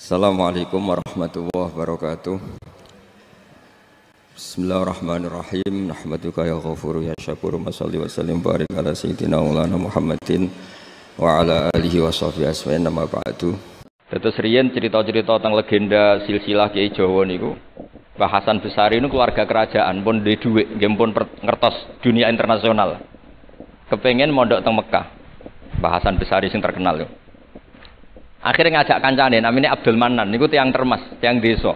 Assalamualaikum warahmatullahi wabarakatuh. Bismillahirrahmanirrahim. Nahmaduka ya ghafuru ya syakuru. Mashalli wa sallim barik ala sayyidina maulana Muhammadin wa ala alihi wa sahbihi asma'in nama ba'du. Dados riyen cerita-cerita tentang legenda silsilah Kiai Jawa niku Mbah Hasan Besari niku keluarga kerajaan pun duwe dhuwit, nggih pun ngertos dunia internasional. Kepengen mondok teng Mekah. Mbah Hasan Besari sing terkenal yo. Akhirnya ngajak kancane namanya Abdul Manan niku tiang termas, tiang desa.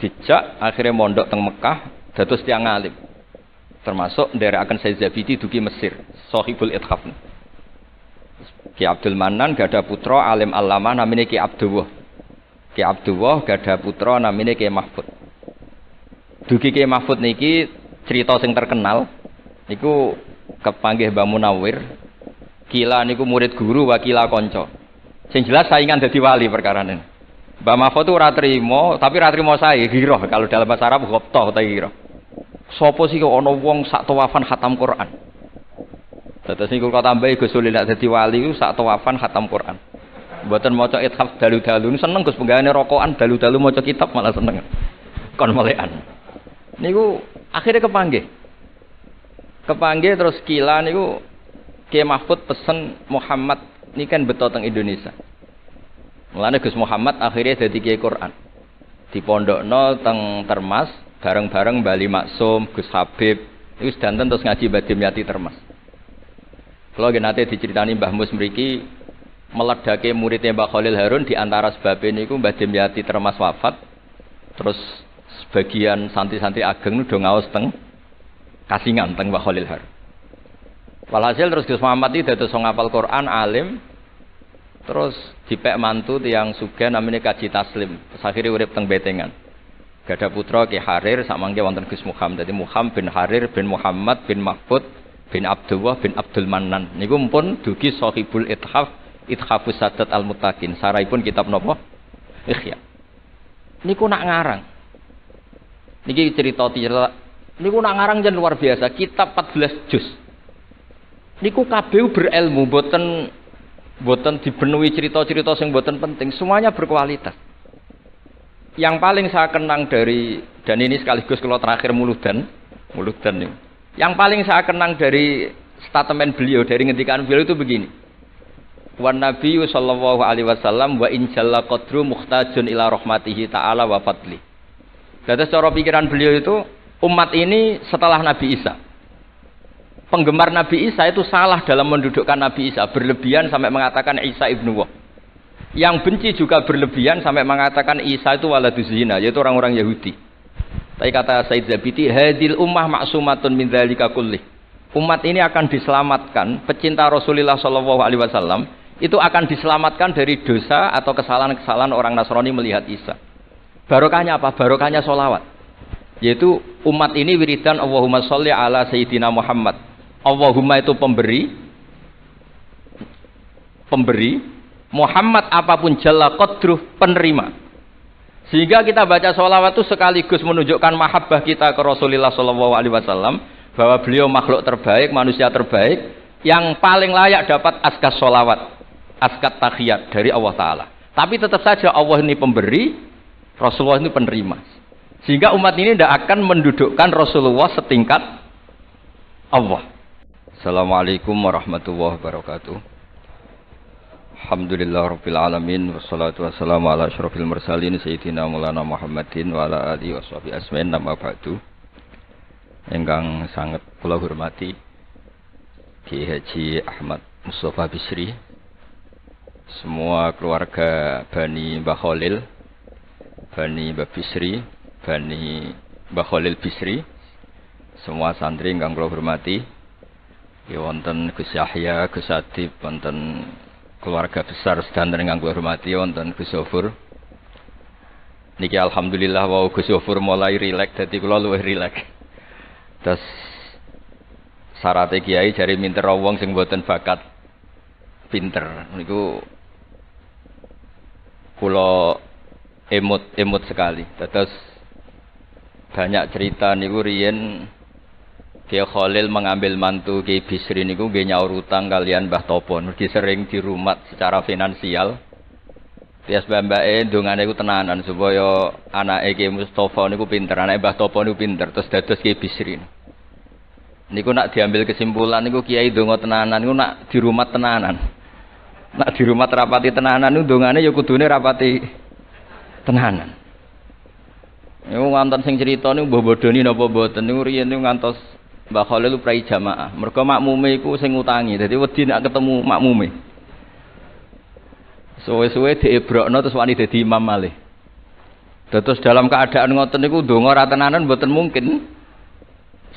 Dijak akhirnya mondok teng Mekah dados tiang alim. Termasuk nderekaken Sayyid Zabidi dugi Mesir, Shahibul Ithaf. Ki Abdul Manan gada putra alim allamah namanya Ki Abdullah. Ki Abdullah gada putra namanya Ki Mahfud. Dugi Ki Mahfud niki cerita sing terkenal niku kepanggih Mbah Munawir. Kila niku murid guru wakila kanca. Sing jelas saingan dadi wali perkara ini. Mbah Mahfud itu ora trimo, tapi ora trimo saya giroh kalau dalam bahasa Arab ghobtoh ta giroh. Sopo sih kok ana wong sak tawafan khatam Quran. Dados niku kok tambahi Gus Sulil nek dadi wali ku sak tawafan khatam Quran. Mboten maca ithaf dalu-dalu seneng Gus penggaweane rokokan dalu-dalu maca kitab malah seneng. Kon melekan. Niku akhirnya kepanggih. Kepanggih terus kila niku Kiai Mahfud pesen Muhammad ini kan betul teng Indonesia. Mulane Gus Muhammad akhirnya dadi Kiai Quran. Di pondokno teng Termas bareng-bareng Bali Maksum, Gus Habib, iku sedanten terus ngaji Badim Yati Termas. Kalau nate diceritani Mbah Mus mriki meledake muridnya Mbah Khalil Harun di antara sebabnya niku Mbah Dimyati Termas wafat. Terus sebagian santri-santri ageng do ngaos teng Kasingan teng Mbah Khalil Harun. Walhasil terus Gus Muhammad iki dados ngapal Quran alim. Terus dipek mantu tiyang sugih namine Kaji Taslim. Terus akhire urip teng Betengan. Gada putra Ki Harir samangke wonten Gus Muhammad. Dadi Muhammad bin Harir bin Muhammad bin Mahfud bin Abdullah bin Abdul Manan. Niku pun dugi Shahibul Ithaf, Ithafus Sadat Al-Muttaqin. Saraipun kitab napa? Ikhya. Niku nak ngarang. Niki cerita niku nak ngarang jan luar biasa. Kitab 14 juz. Niku kabeh berilmu, boten dipenuhi cerita-cerita sing boten penting, semuanya berkualitas. Yang paling saya kenang dari, dan ini sekaligus kalau terakhir muludan nih. Yang paling saya kenang dari statement beliau, dari ngendikan beliau itu begini. Wan Nabiyyu sallallahu alaihi wasallam wa in jalla qadru muhtajun ila rahmatihi ta'ala wa fadli. Jadi secara pikiran beliau itu umat ini setelah Nabi Isa. Penggemar Nabi Isa itu salah dalam mendudukkan Nabi Isa, berlebihan sampai mengatakan Isa ibnu Wah. Yang benci juga berlebihan sampai mengatakan Isa itu waladuz zina, yaitu orang-orang Yahudi. Tapi kata Sayyid Zabidi, hadil ummah maksumatun min dzalika kullih. Umat ini akan diselamatkan, pecinta Rasulullah sallallahu alaihi wasallam itu akan diselamatkan dari dosa atau kesalahan-kesalahan orang Nasrani melihat Isa. Barokahnya apa? Barokahnya sholawat. Yaitu umat ini wiridan Allahumma sholli ala sayyidina Muhammad. Allahumma itu pemberi, Muhammad apapun jalla qadruh penerima. Sehingga kita baca sholawat itu sekaligus menunjukkan mahabbah kita ke Rasulullah sallallahu alaihi wasallam, bahwa beliau makhluk terbaik, manusia terbaik yang paling layak dapat askas sholawat, askat tahiyat dari Allah Ta'ala. Tapi tetap saja Allah ini pemberi, Rasulullah ini penerima. Sehingga umat ini tidak akan mendudukkan Rasulullah setingkat Allah. Assalamualaikum warahmatullahi wabarakatuh. Alhamdulillah rabbil alamin wassalatu wassalamu ala asyrofil mursalin sayyidina maulana Muhammadin wa ala alihi washabihi asma'in nama ba'du. Ingkang sangat kula hormati Ki Haji Ahmad Mustafa Bisri, semua keluarga Bani Mbah Khalil, Bani Mbah Bisri, Bani Mbah Khalil Bisri, semua santri ingkang kula hormati. Ya wonten Gus Yahya, Gus Adib, wonten keluarga besar sedanten ingkang kula hormati, wonten Gus Zofur. Niki alhamdulillah wau Gus Zofur mulai rileks, dadi kula luwih rileks. Terus syaratnya kiai jari minter wong sing mboten bakat pinter. Niku kula emut sekali. Terus banyak cerita niku riyen Kiai Khalil mengambil mantu Kiai Bisri niku nggih nyaur utang kalian Mbah Topo. Mergi sering dirumat secara finansial. Tias mbake ndongane iku tenanan supaya anake Ki Mustofa niku pinter, anake Mbah Topo niku pinter terus dados Ki Bisri. Niku nak diambil kesimpulan niku kiai ndonga tenanan niku nak di rumah tenanan. Nak di rumah rapati tenanan niku ndongane ya kudune rapati tenanan. Niku ngantos sing crita niku mbah bodoni napa mboten niku riyen niku ngantos Mbah Khalil prai jamaah. Mergo makmume iku sing ngutangi. Dadi wedi nek ketemu makmume. Suwe-suwe diebrokno terus wani dadi imam malih. Terus dalam keadaan ngoten niku ndonga ra tenanan mboten mungkin.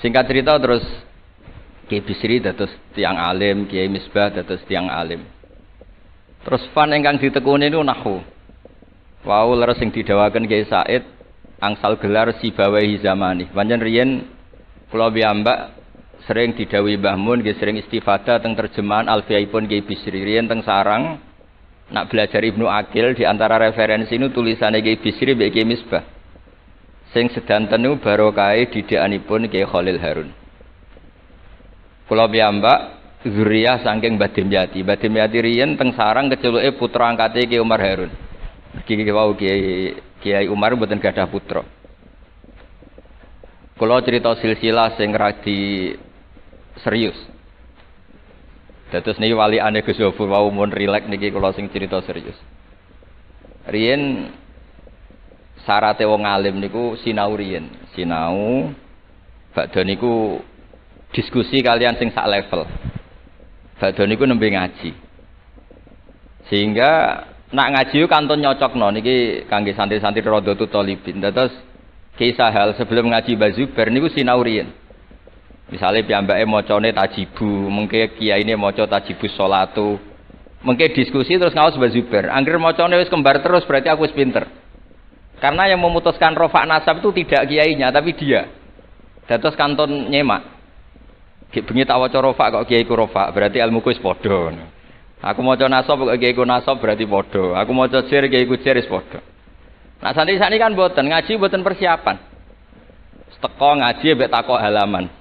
Singkat cerita terus Kiai Bisri dados tiyang alim, Kiai Misbah dados tiyang alim. Terus fan ingkang ditekuni niku nahwu. Wau leres sing didhawaken Kiai Said angsal gelar Sibawahi zamani. Pancen riyen kula piyambak sering didhawuhi Mbah Mun nggih sering istifadah teng terjemahan Alfiyaipun Kiai Bisri riyen teng sarang. Nak belajar Ibnu Aqil di antara referensi ini tulisannya Kiai Bisri mbek Kiai Misbah. Sing sedanten niku barokahe didikanipun Kiai Khalil Harun. Kula piyambak zuriyah saking Mbah Dimyati. Mbah Dimyati riyen teng sarang keceluke putra angkate Kiai Umar Harun. Iki wau Kiai Umar mboten gadah putra. Kula cerita silsilah sing radi serius. Dados niki walikane Gus Yofur wau mun rileks niki kula sing cerita serius. Riyen syaraté wong alim niku sinau riyen. Sinau badhe niku diskusi kalian sing sak level. Badhe niku nembe ngaji. Sehingga nak ngaji kantun nyocokno niki kangge santri-santri Rodotul Thalibin. Dados kisah hal sebelum ngaji Mbah Zubair niku sinau riyen. Misalnya piyambake macane tajibu, mengke kiyaine maca tajibus sholatu. Mengke diskusi terus ngaos Mbah Zubair. Angger macane wis kembar terus berarti aku wis pinter. Karena yang memutuskan rofa nasab itu tidak kiainya tapi dia. Dados kantun nyemak. Ki bengi tak waca rofa kok kiaiku rofa, berarti ilmuku wis padha. Aku maca nasab kok kiaiku nasab berarti padha. Aku maca jer kiaiku jer wis padha. Nah santri sakniki kan mboten ngaji mboten persiapan. Teko ngaji mbek takok halaman.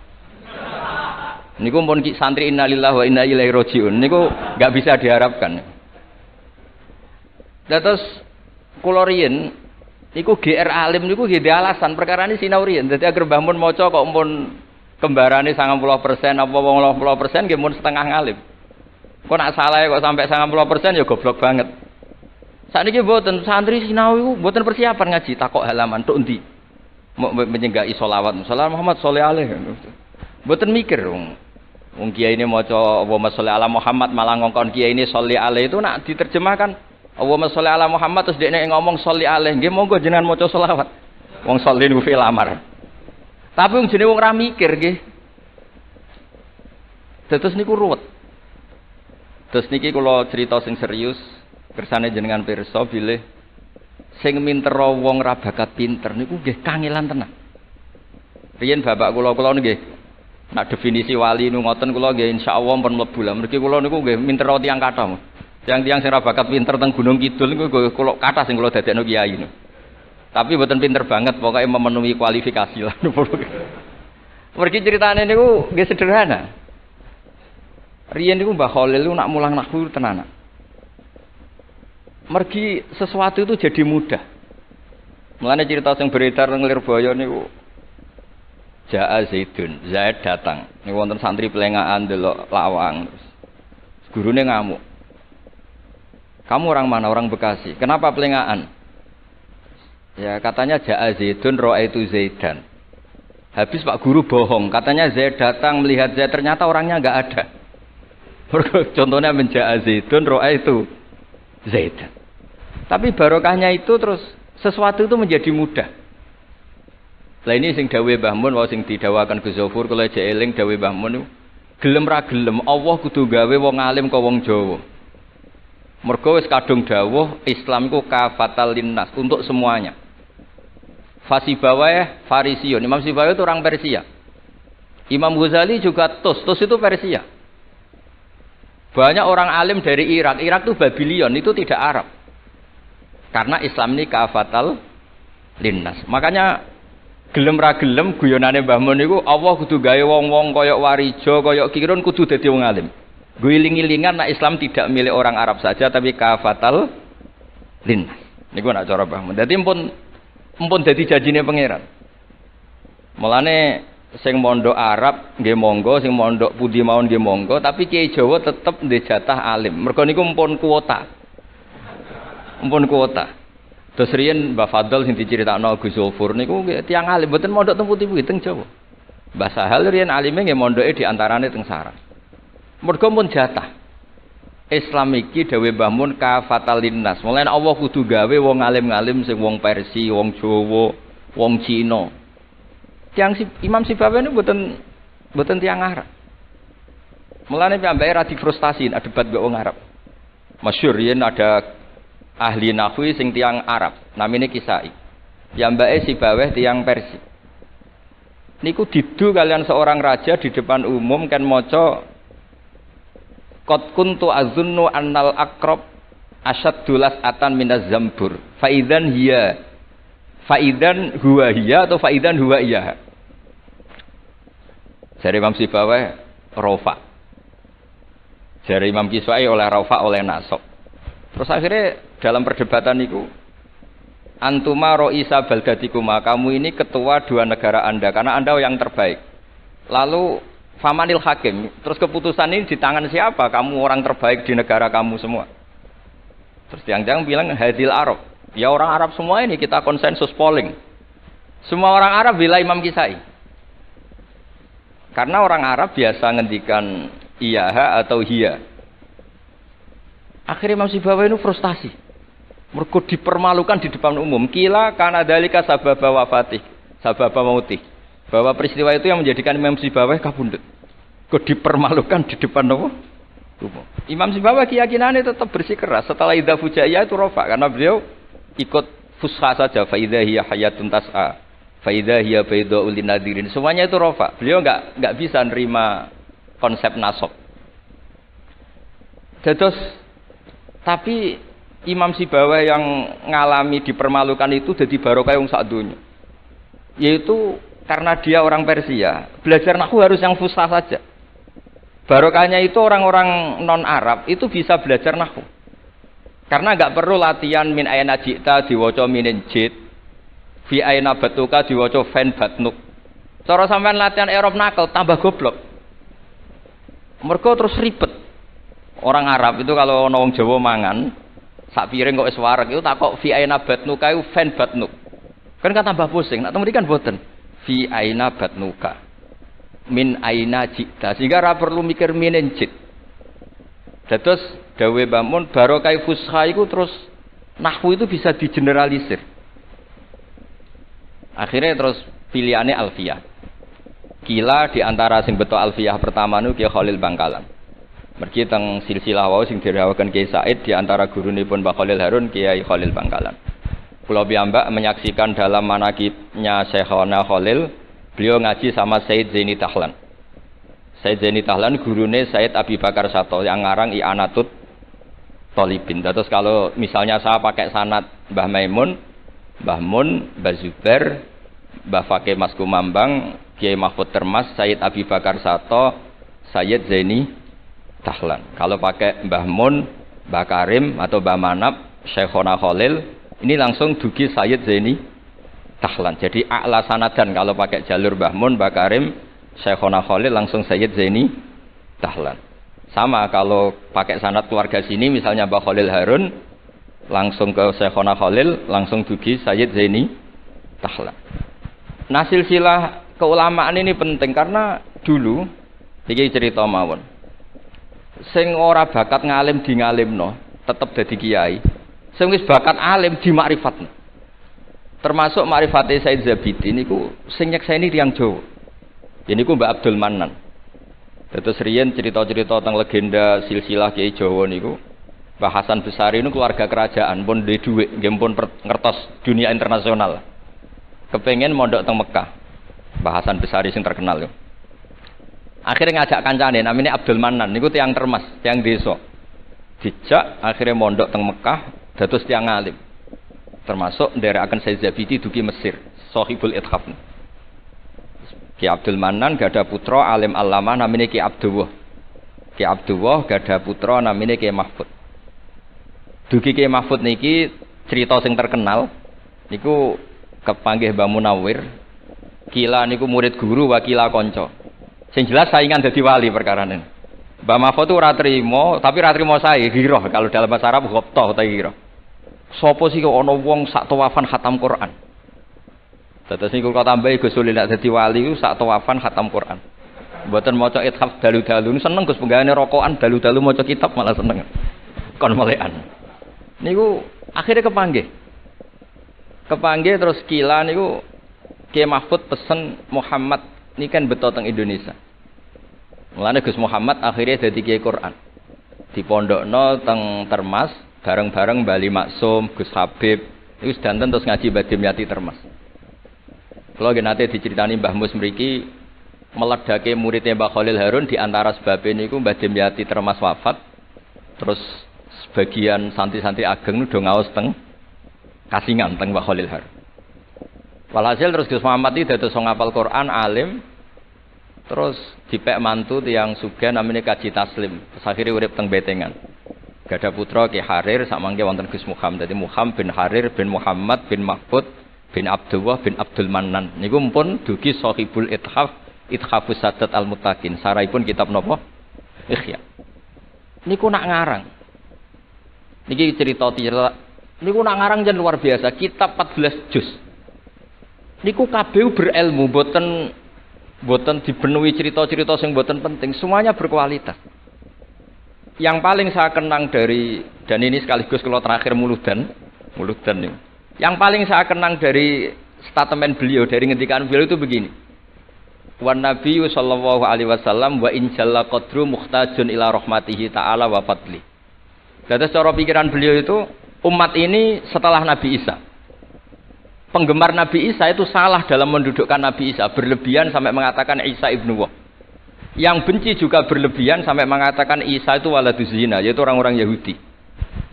Niku pun santri innalillahi wa inna ilaihi rajiun. Niku enggak bisa diharapkan. Terus kula riyen niku GR alim niku nggih alasan perkara ini sinau riyen. Dadi agar Mbah Mun maca kok mun kembarane 90% apa 80% nggih mun setengah ngalim. Kok nak salah kok sampai 90% ya goblok banget. Sakniki mboten santri sinau iku mboten persiapan ngaji takok halaman tok endi. Mau menyenggai sholawat. Salam Muhammad sholli alaihi. Mboten mikir wong kiai ini maca Allahumma sholli ala Muhammad malah ngongkon kiai ini sholli alaihi itu nak diterjemahkan Allahumma sholli ala Muhammad terus dekne ngomong sholli alaihi nggih monggo jenengan maca sholawat. Wong sholli niku fi'il amar. Tapi wong jenenge wong ra mikir nggih. Terus niku ruwet. Terus niki kula cerita sing serius kersane jenengan pirsa bilih sing mintera wong ra bakat pinter niku nggih kangelan tenan. Riyen bapak kula nggih nak definisi wali nu ngoten kula nggih insyaallah pun mlebu lah. Mergi kula niku nggih minter tiyang kathah. Tiang-tiang sing ra bakat pinter teng Gunung Kidul niku kula kathah sing kula dadekno kiai niku. Tapi mboten pinter banget, pokoke memenuhi kualifikasi lah. Mergi critane niku nggih sederhana. Riyen niku Mbah Khalil niku nak mulang nahwu tenanan. Mergi sesuatu itu jadi mudah. Mulane cerita sing beredar nang Lirboyo niku Ja'a Zaidun, Zaid datang. Ini wonten santri pelengahan delok lawang terus. Gurune ngamuk. Kamu orang mana? Orang Bekasi. Kenapa pelengahan? Ya katanya Ja'a Zaidun ra'aitu Zaidan. Habis Pak Guru bohong, katanya Zaid datang melihat Zaid ternyata orangnya enggak ada. Contohnya Ja'a Zaidun ra'aitu Zaidan. Tapi barokahnya itu terus sesuatu itu menjadi mudah. Lah ini sing dawuhe Mbah Mun wae sing didawakan Gus Zofur kula jek eling dawuhe Mbah Mun gelem ra gelem Allah kudu gawe wong alim ka wong Jawa. Mergo wis kadung dawuh Islam iku kafatal linnas untuk semuanya. Fasibawayh Farisiun. Imam Sibawayh itu orang Persia. Imam Ghazali juga Tus itu Persia. Banyak orang alim dari Irak. Irak itu Babylon, itu tidak Arab. Karena Islam ini kafatal linnas. Makanya gelem ra gelem guyonane Mbah Mun niku Allah kudu gawe wong-wong kaya Warijo, kaya Kirun kudu dadi wong alim. Guling-gilingan nek Islam tidak milik orang Arab saja tapi kafatal linnas. Niku nak cara Mbah Mun. Dadi empun dadi janjine pangeran. Mulane sing mondok Arab nggih monggo, sing mondok pundi mawon nggih monggo, tapi Kiai Jawa tetep ndek jatah alim. Mergo niku empun kuota. Empun kuota. Terus riyen Mbah Fadl sing diceritakno Gus Zulfur niku tiyang alim mboten mondok teng pundi-pundi teng Jawa. Mbah Sahal riyen alime nggih mondoke di antarane teng Sarang. Mergo pun jatah. Islam iki dawuh Mbah Mun kafatal linnas. Mulane Allah kudu gawe wong alim-alim sing wong Persia, wong Jawa, wong Cina. Imam Sibawi ini buatan tiang Arab. Mulane piyambake ra difrustasi ada debat mbek wong Arab. Masyhur yen ada ahli nahwi sing tiang Arab, namine Kisai. Piyambake Sibawi tiang Persia. Niku didu kalian seorang raja di depan umum kan maca qad kuntu azunnu annal aqrab asyaddulas atan minaz zambur. Faidan huwa hiya atau faidan huwa iya. Jari Imam Sibawi rofa. Jari Imam Kiswai oleh rofa oleh nasab. Terus akhirnya dalam perdebatan itu antuma ro'isa baldatikuma, kamu ini ketua dua negara Anda karena Anda yang terbaik. Lalu famanil hakim, terus keputusan ini di tangan siapa? Kamu orang terbaik di negara kamu semua. Terus yang bilang hadil Arab. Ya orang Arab semua ini kita konsensus polling. Semua orang Arab bila Imam Kisai. Karena orang Arab biasa ngendikan iyaha atau hiya. Akhirnya Imam Sibawi itu frustasi. Mergo dipermalukan di depan umum. Kila karena dalika sababa wafatih, sababa mautih. Bahwa peristiwa itu yang menjadikan Imam Sibawi kabundut. Kok dipermalukan di depan umum. Imam Sibawi keyakinannya tetap bersikeras. Setelah idza fujaiyah itu rofa karena beliau ikut fusha saja fa idza hiya hayatun tas'a fa idza hiya bayda'ul linadirin, semuanya itu rofa. Beliau enggak bisa nerima konsep nasab. Terus tapi Imam Sibawi yang ngalami dipermalukan itu jadi barokah wong sak donya. Yaitu karena dia orang Persia, belajar nahwu harus yang fusha saja. Barokahnya itu orang-orang non Arab itu bisa belajar nahwu. Karena enggak perlu latihan min ayna jita diwaca minin jid, fi ayna batuka diwaca fan batnuk. Cara sampean latihan Arab nakal tambah goblok. Mergo terus ribet. Orang Arab itu kalau ana wong Jawa mangan, sak piring kok wis wareg itu takok fi ayna batnuka iku fan batnuk. Kan tambah pusing. Nek temen kan boten. Fi ayna batnuka. Min ayna jita. Sehingga ora perlu mikir minin jid. Terus dawe Mbah Mun barokah fusha iku terus nahwu itu bisa digeneralisir. Akhirnya terus pilihannya alfiyah. Kila di antara sing beto alfiyah pertama niku Kiai Khalil Bangkalan. Mergi teng silsilah wau sing dirawaken Kiai Said di antara gurunipun Mbah Khalil Harun Kiai Khalil Bangkalan. Kula piyambak menyaksikan dalam manaqibnya Syekhona Khalil, beliau ngaji sama Said Zaini Tahlan. Said Zaini Tahlan gurune Said Abi Bakar Sato yang ngarang I'anatut Thalibin. Terus kalau misalnya saya pakai sanad Mbah Maimun, Mbah Mun, Mbah Zubair, Mbah Fakih Mas Kumambang, Kiai Mahfud Termas, Said Abi Bakar Sato, Said Zaini Tahlan. Kalau pakai Mbah Mun, Mbah Karim atau Mbah Manap, Syekhona Khalil, ini langsung dugi Said Zaini Tahlan. Jadi a'la sanadan kalau pakai jalur Mbah Mun, Mbah Karim, Syekhona Khalil langsung Sayyid Zaini Tahlan. Sama kalau pakai sanad keluarga sini misalnya Mbah Khalil Harun langsung ke Syekhona Khalil langsung dugi Sayyid Zaini Tahlan. Nah silsilah keulamaan ini penting karena dulu iki cerita mawon. Sing ora bakat ngalim di ngalimno tetep dadi kiai. Sing wis bakat alim di makrifatno. Termasuk makrifate Said Zabidi niku sing nyekseni tiyang Jawa. Ini ku Mbak Abdul Manan. Terus riyen cerita-cerita tentang legenda silsilah Kiai Jawa niku. Mbah Hasan Besari niku keluarga kerajaan pun duwe dhuwit, nggih pun ngertos dunia internasional. Kepengen mondok teng Mekah. Mbah Hasan Besari sing terkenal yo. Akhirnya ngajak kancane namanya Abdul Manan niku tiyang Termas, tiyang desa. Dijak akhirnya mondok teng Mekah dados tiyang alim. Termasuk nderekaken Said Zabidi dugi Mesir, Shahibul Ithaf. Ki Abdul Manan gada putra alim alama namanya Ki Abdullah. Ki Abdullah gada putra namanya Ki Mahfud. Dugi Ki Mahfud niki cerita sing terkenal niku kepanggih Mbah Munawir. Kila niku murid guru wa kila kanca. Sing jelas saingan dadi wali perkarane. Mbah Mahfud ora trimo, tapi ora trimo sae giroh kalau dalam bahasa Arab ghabtah ta giroh. Sopo sih kok ana wong sak tawafan khatam Quran. Dados niku kok tambahi Gus Sulil nek dadi wali ku sak tawafan khatam Quran. Mboten maca ithaf dalu-dalu seneng Gus penggaweane rokokan dalu-dalu maca kitab malah seneng. Kon melekan. Niku akhirnya kepanggih. Kepanggih terus kila niku Kiai Mahfud pesen Muhammad ini kan beto teng Indonesia. Mulane Gus Muhammad akhirnya dadi Kiai Quran. Dipondokno teng Termas bareng-bareng Bali Maksum, Gus Habib, itu sedanten terus ngaji Badim Yati Termas. Kalau nate diceritani Mbah Mus mriki meledake muridnya Mbah Khalil Harun di antara sebabnya niku Badim Yati Termas wafat. Terus sebagian santri-santri ageng udah ngaos teng Kasingan teng Mbah Khalil Harun. Walhasil terus Gus Muhammad iki dados ngapal Quran alim. Terus dipek mantu tiyang sugih namanya Kaji Taslim. Terus akhirnya urip teng Betengan. Gada putra Ki Harir samangke wonten Gus Muhammad. Dadi Muhammad bin Harir bin Muhammad bin Mahfud bin Abdullah bin Abdul Manan. Niku pun dugi Sahibul Ithaf Ithafus Sadat Al-Muttaqin. Saraipun kitab napa? Ikhya. Niku nak ngarang. Niki cerita niku nak ngarang jan luar biasa. Kitab 14 juz. Niku kabeh berilmu, boten dipenuhi cerita-cerita sing boten penting. Semuanya berkualitas. Yang paling saya kenang dari, dan ini sekaligus kalau terakhir muludan nih. Yang paling saya kenang dari statement beliau, dari ngendikan beliau itu begini. Wan Nabi sallallahu alaihi wasallam wa in jalla qadru muhtajun ila rahmatihi ta'ala wa fadli. Jadi secara pikiran beliau itu umat ini setelah Nabi Isa. Penggemar Nabi Isa itu salah dalam mendudukkan Nabi Isa, berlebihan sampai mengatakan Isa ibnu Wah. Yang benci juga berlebihan sampai mengatakan Isa itu waladuz zina, yaitu orang-orang Yahudi.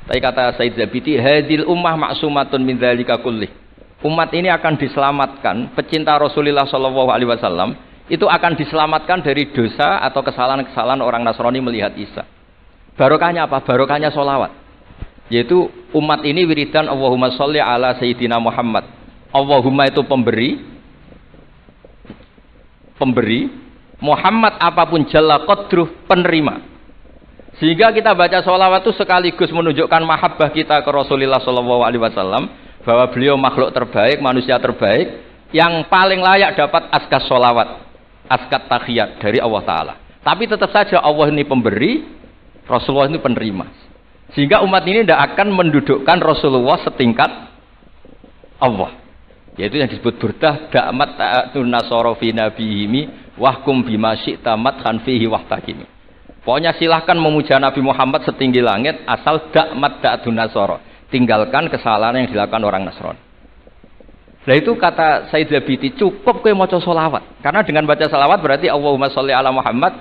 Tapi kata Said Zabidi, hadil ummah maksumatun min dzalika kullih. Umat ini akan diselamatkan, pecinta Rasulullah sallallahu alaihi wasallam itu akan diselamatkan dari dosa atau kesalahan-kesalahan orang Nasrani melihat Isa. Barokahnya apa? Barokahnya sholawat. Yaitu umat ini wiridan Allahumma sholli ala Sayyidina Muhammad. Allahumma itu pemberi, Muhammad apapun jalla qadruh penerima. Sehingga kita baca sholawat itu sekaligus menunjukkan mahabbah kita ke Rasulullah sallallahu alaihi wasallam, bahwa beliau makhluk terbaik, manusia terbaik yang paling layak dapat askas sholawat, askat tahiyat dari Allah Ta'ala. Tapi tetap saja Allah ini pemberi, Rasulullah ini penerima. Sehingga umat ini tidak akan mendudukkan Rasulullah setingkat Allah. Yaitu yang disebut burdah da'mat ta'atun nasara fi nabihimi wahkum bima syi'ta madhan fihi wahtaqimi. Pokoknya silahkan memuja Nabi Muhammad setinggi langit asal da'mat ta'atun nasara. Tinggalkan kesalahan yang dilakukan orang Nasrani. Nah itu kata Said Zabidi, cukup kowe maca sholawat. Karena dengan baca sholawat berarti Allahumma sholli ala Muhammad,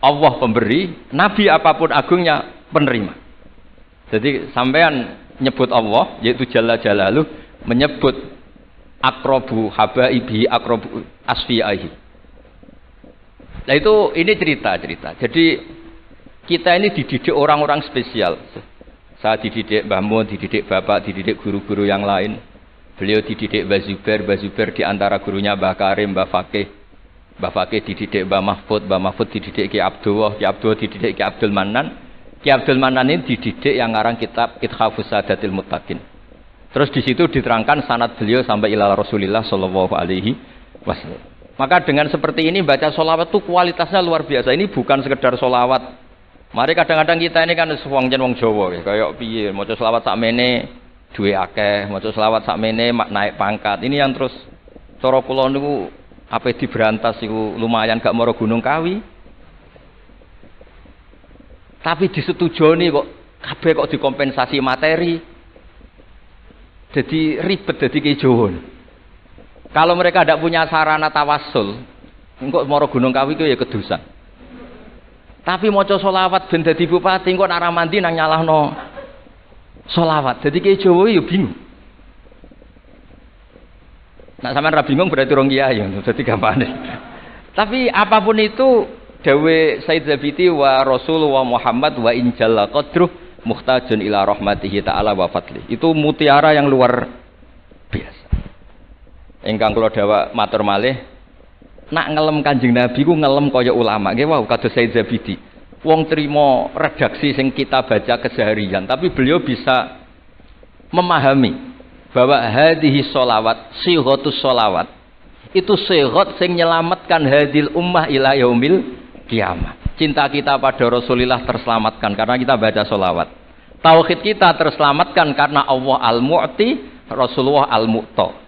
Allah pemberi, Nabi apapun agungnya penerima. Jadi sampean nyebut Allah, yaitu Jalla Jalaluh, menyebut akrobu habaibi akrobu asfiyahi. Nah itu ini cerita. Jadi kita ini dididik orang-orang spesial. Saya dididik Mbah Mun, dididik Bapak, dididik guru-guru yang lain. Beliau dididik Mbah Zubair di antara gurunya Mbah Karim, Mbah Fakih. Mbah Fakih dididik Mbah Mahfud dididik Ki Abdullah dididik Ki Abdul Manan. Ki Abdul Manan ini dididik yang ngarang kitab Ithafus Sadatil Muttaqin. Terus di situ diterangkan sanad beliau sampai ila Rasulillah sallallahu alaihi wasallam. Maka dengan seperti ini baca sholawat itu kualitasnya luar biasa. Ini bukan sekedar sholawat. Mari kadang-kadang kita ini kan wong Jawa kayak piye maca sholawat sakmene duwe akeh, maca sholawat sakmene naik pangkat. Ini yang terus cara kula niku ape diberantas iku lumayan gak mara Gunung Kawi. Tapi disetujoni kok kabeh kok dikompensasi materi. Jadi ribet jadi Ki Jawa. Kalau mereka tidak punya sarana tawassul, engko mara Gunung Kawi itu ya kedusan. Tapi maca sholawat ben dadi bupati engko nek ora mandi nang nyalahno sholawat. Jadi Ki Jawa ya bingung. Nak sampean ra bingung berarti rong kiai ya, dadi gampane. Tapi apapun itu dawe Said Zabidi wa Rasulullah Muhammad wa in jalla qadruh muhtajun ila rahmatihi ta'ala wa fadli. Itu mutiara yang luar biasa. Ingkang kula dawuh matur malih, nak ngelem Kanjeng Nabi ku ngelem kaya ulama. Nggih wau kados Said Zabidi. Wong trimo redaksi sing kita baca keseharian, tapi beliau bisa memahami bahwa hadhihi sholawat, sighatus sholawat itu sighat sing nyelamatkan hadil ummah ila yaumil kiamah. Cinta kita pada Rasulullah terselamatkan karena kita baca sholawat. Tauhid kita terselamatkan karena Allah al-Mu'ti, Rasulullah al-Mu'ta.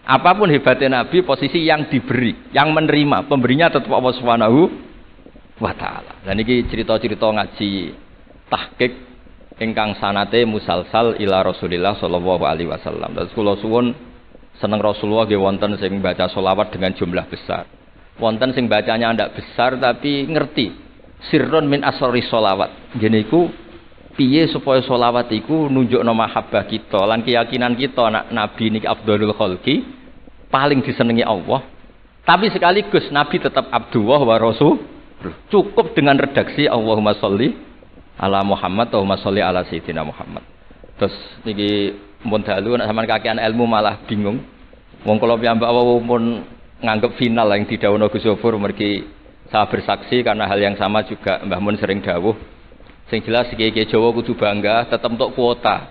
Apapun hebatnya Nabi, posisi yang diberi, yang menerima, pemberinya tetap Allah Subhanahu wa ta'ala. Dan ini cerita-cerita ngaji tahqiq ingkang sanate musalsal ila Rasulillah sallallahu alaihi wasallam. Dan kula suwun seneng Rasulullah nggih wonten sing baca sholawat dengan jumlah besar. Wonten sing bacanya ndak besar tapi ngerti sirrun min asrori sholawat. Ngene iku piye supaya sholawat iku nunjukno mahabbah kita lan keyakinan kita anak Nabi niki afdhalul khalqi, paling disenengi Allah. Tapi sekaligus Nabi tetap Abdullah wa Rasul. Cukup dengan redaksi Allahumma sholli ala Muhammad, Allahumma sholli ala Sayyidina Muhammad. Terus niki mun dalu nek sampean kakean ilmu malah bingung. Wong kula piyambak pun nganggep final yang didhawuhna Gus Zofur mergi saya bersaksi karena hal yang sama juga Mbah Mun sering dawuh. Sing jelas iki Jawa kudu bangga tetep untuk kuota.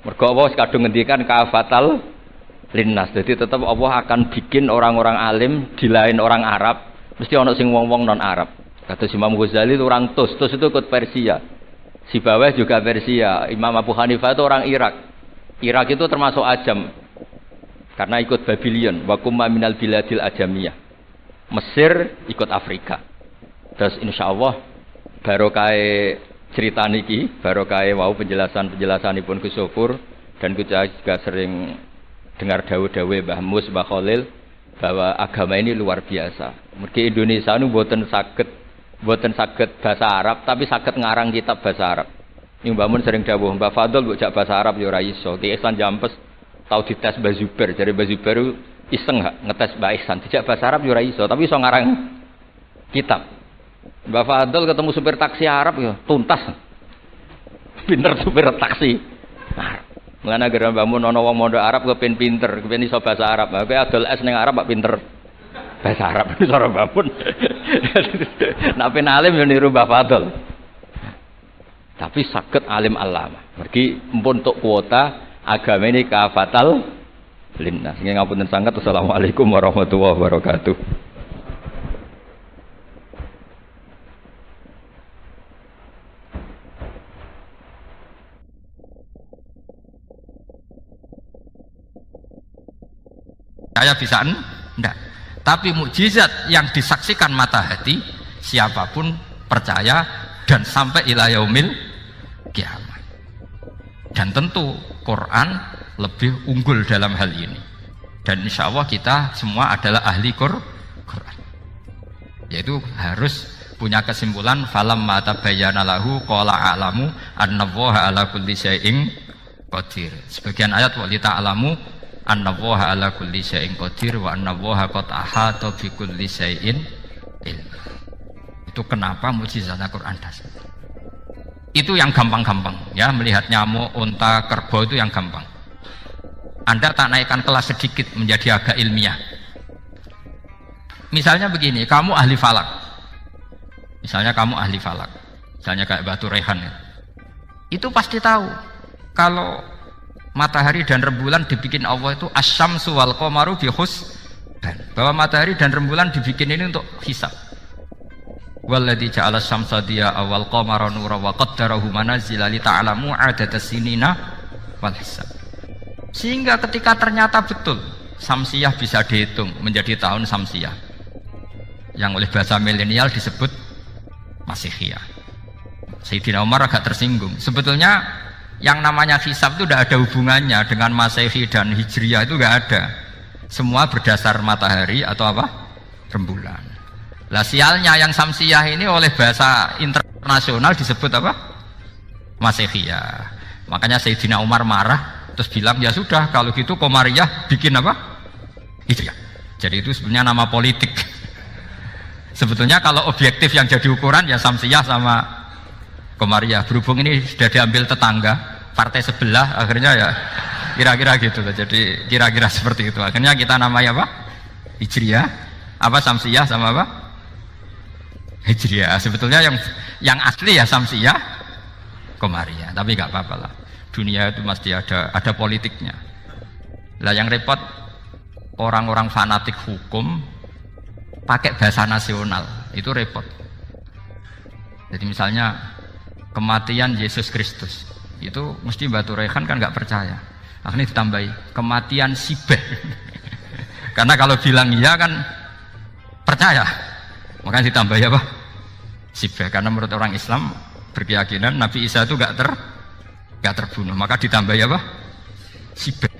Mergo Allah kadung ngendikan kafatal linnas. Jadi tetap Allah akan bikin orang-orang alim di lain orang Arab, mesti ana sing wong-wong non Arab. Kata Imam Ghazali itu orang Tus itu ikut Persia. Sibawayh juga Persia. Imam Abu Hanifah itu orang Irak. Irak itu termasuk Ajam. Karena ikut Babylon, wa kumma minal biladil ajamiyah. Mesir ikut Afrika. Terus insyaallah barokah cerita niki, barokah wau penjelasanipun Gus Zofur dan kita juga sering dengar dawuh-dawuh Mbah Mus, Mbah Khalil bahwa agama ini luar biasa. Mergi Indonesia nu mboten saged bahasa Arab tapi saged ngarang kitab bahasa Arab. Ini Mbah Mun sering dawuh, Mbah Fadl mbok jak bahasa Arab ya ora iso. Ki Ihsan Jampes tau dites Mbah Zubair, jare Mbah Zubair iseng gak ngetes Mbah Ihsan, dijak bahasa Arab ya ora iso, tapi iso ngarang kitab. Mbah Fadl ketemu supir taksi Arab ya tuntas. Pinter supir taksi. Arab. Mulane gara Mbah Mun ana wong mondok Arab kepen pinter, kepen iso bahasa Arab. Kowe adol es ning Arab kok pinter bahasa Arab iso ora Mbah Mun. Nek pen alim yo niru Mbah Fadl. Tapi saged alim alama. Mergi empun untuk kuota agama ini kafatal linnas. Nggih ngapunten sanget. Assalamualaikum warahmatullahi wabarakatuh. Saya bisa enggak. Tapi mukjizat yang disaksikan mata hati siapapun percaya dan sampai ila yaumil kiamat. Dan tentu Quran lebih unggul dalam hal ini. Dan insya Allah kita semua adalah ahli Quran. Yaitu harus punya kesimpulan falamma tabayyana lahu qala a'lamu annallaha ala kulli syai'in qadir. Sebagian ayat wa li ta'lamu annallaha ala kulli syai'in qadir wa annallaha qad ahata bi kulli syai'in ilm. Itu kenapa mukjizat Al-Qur'an dasar. Itu yang gampang-gampang ya, melihat nyamuk, unta, kerbau itu yang gampang. Anda tak naikkan kelas sedikit menjadi agak ilmiah. Misalnya begini, kamu ahli falak. Misalnya kamu ahli falak. Misalnya kayak Batu Rehan ya. Itu pasti tahu kalau matahari dan rembulan dibikin Allah itu asyamsu wal qamaru bi husban. Bahwa matahari dan rembulan dibikin ini untuk hisab. Walladzi ja'ala syamsa diya'a wal qamara nuran wa qaddarahu manazila li ta'lamu 'adada sinina wal hisab. Sehingga ketika ternyata betul Samsiyah bisa dihitung menjadi tahun Samsiyah yang oleh bahasa milenial disebut Masihiyah. Sayyidina Umar agak tersinggung. Sebetulnya yang namanya hisab itu tidak ada hubungannya dengan Masehi dan Hijriyah, itu tidak ada. Semua berdasar matahari atau apa? Rembulan. Lah sialnya yang Samsiyah ini oleh bahasa internasional disebut apa? Masihiyah. Makanya Sayyidina Umar marah terus bilang ya sudah kalau gitu Qamariyah bikin apa? Itu ya. Jadi itu sebenarnya nama politik. Sebetulnya kalau objektif yang jadi ukuran ya Samsiyah sama Komariah. Berhubung ini sudah diambil tetangga, partai sebelah, akhirnya ya kira-kira gitu. Jadi kira-kira seperti itu. Akhirnya kita namanya apa? Hijriyah, apa Samsiyah sama apa? Hijriyah. Sebetulnya yang asli ya Samsiyah, Komariah. Tapi nggak apa-apa lah. Dunia itu mesti ada politiknya. Lah yang repot orang-orang fanatik hukum pakai bahasa nasional itu repot. Jadi misalnya kematian Yesus Kristus itu mesti Batu Rehan kan nggak percaya. Akhirnya ditambahi kematian Sibeh. Karena kalau bilang iya kan percaya, makanya ditambahi apa? Sibeh. Karena menurut orang Islam berkeyakinan Nabi Isa itu nggak terbunuh, maka ditambahi apa? Sibeh.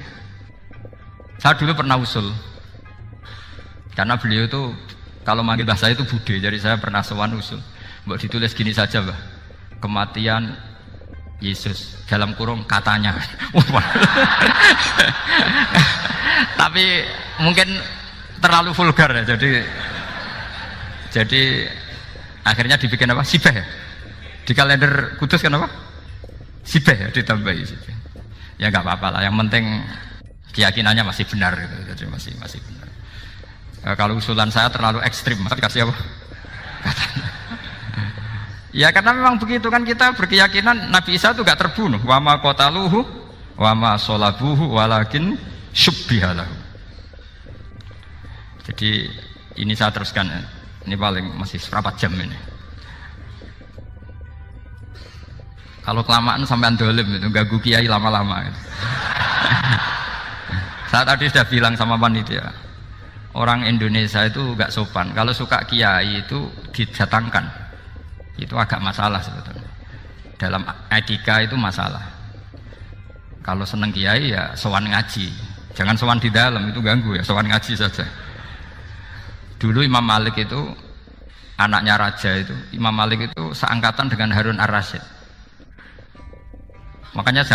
Saya dulu pernah usul, karena beliau itu kalau manggil bahasa itu bude, jadi saya pernah sowan usul. Mbok ditulis gini saja, Mbah. Kematian Yesus dalam kurung katanya. Tapi mungkin terlalu vulgar ya, jadi akhirnya dibikin apa? Sibeh ya? Di kalender Kudus kan apa? Sibeh ya, ditambahi Sibeh. Ya nggak apa-apa lah, yang penting keyakinannya masih benar gitu. Jadi masih benar. Kalau usulan saya terlalu ekstrim, maka dikasih apa? Katanya. Ya karena memang begitu kan, kita berkeyakinan Nabi Isa itu gak terbunuh. Wa ma qataluhu wa ma sholabuhu walakin syubbihalahu. Jadi ini saya teruskan ya. Ini paling masih seberapa jam ini. Kalau kelamaan sampai dolim itu ganggu kiai lama-lama gitu. Saya tadi sudah bilang sama panitia, orang Indonesia itu gak sopan. Kalau suka kiai itu didatangkan. Itu agak masalah sebetulnya. Dalam etika itu masalah. Kalau seneng kiai ya sowan ngaji. Jangan sowan di dalam, itu ganggu ya, sowan ngaji saja. Dulu Imam Malik itu anaknya raja itu, Imam Malik itu seangkatan dengan Harun Ar-Rasyid. Makanya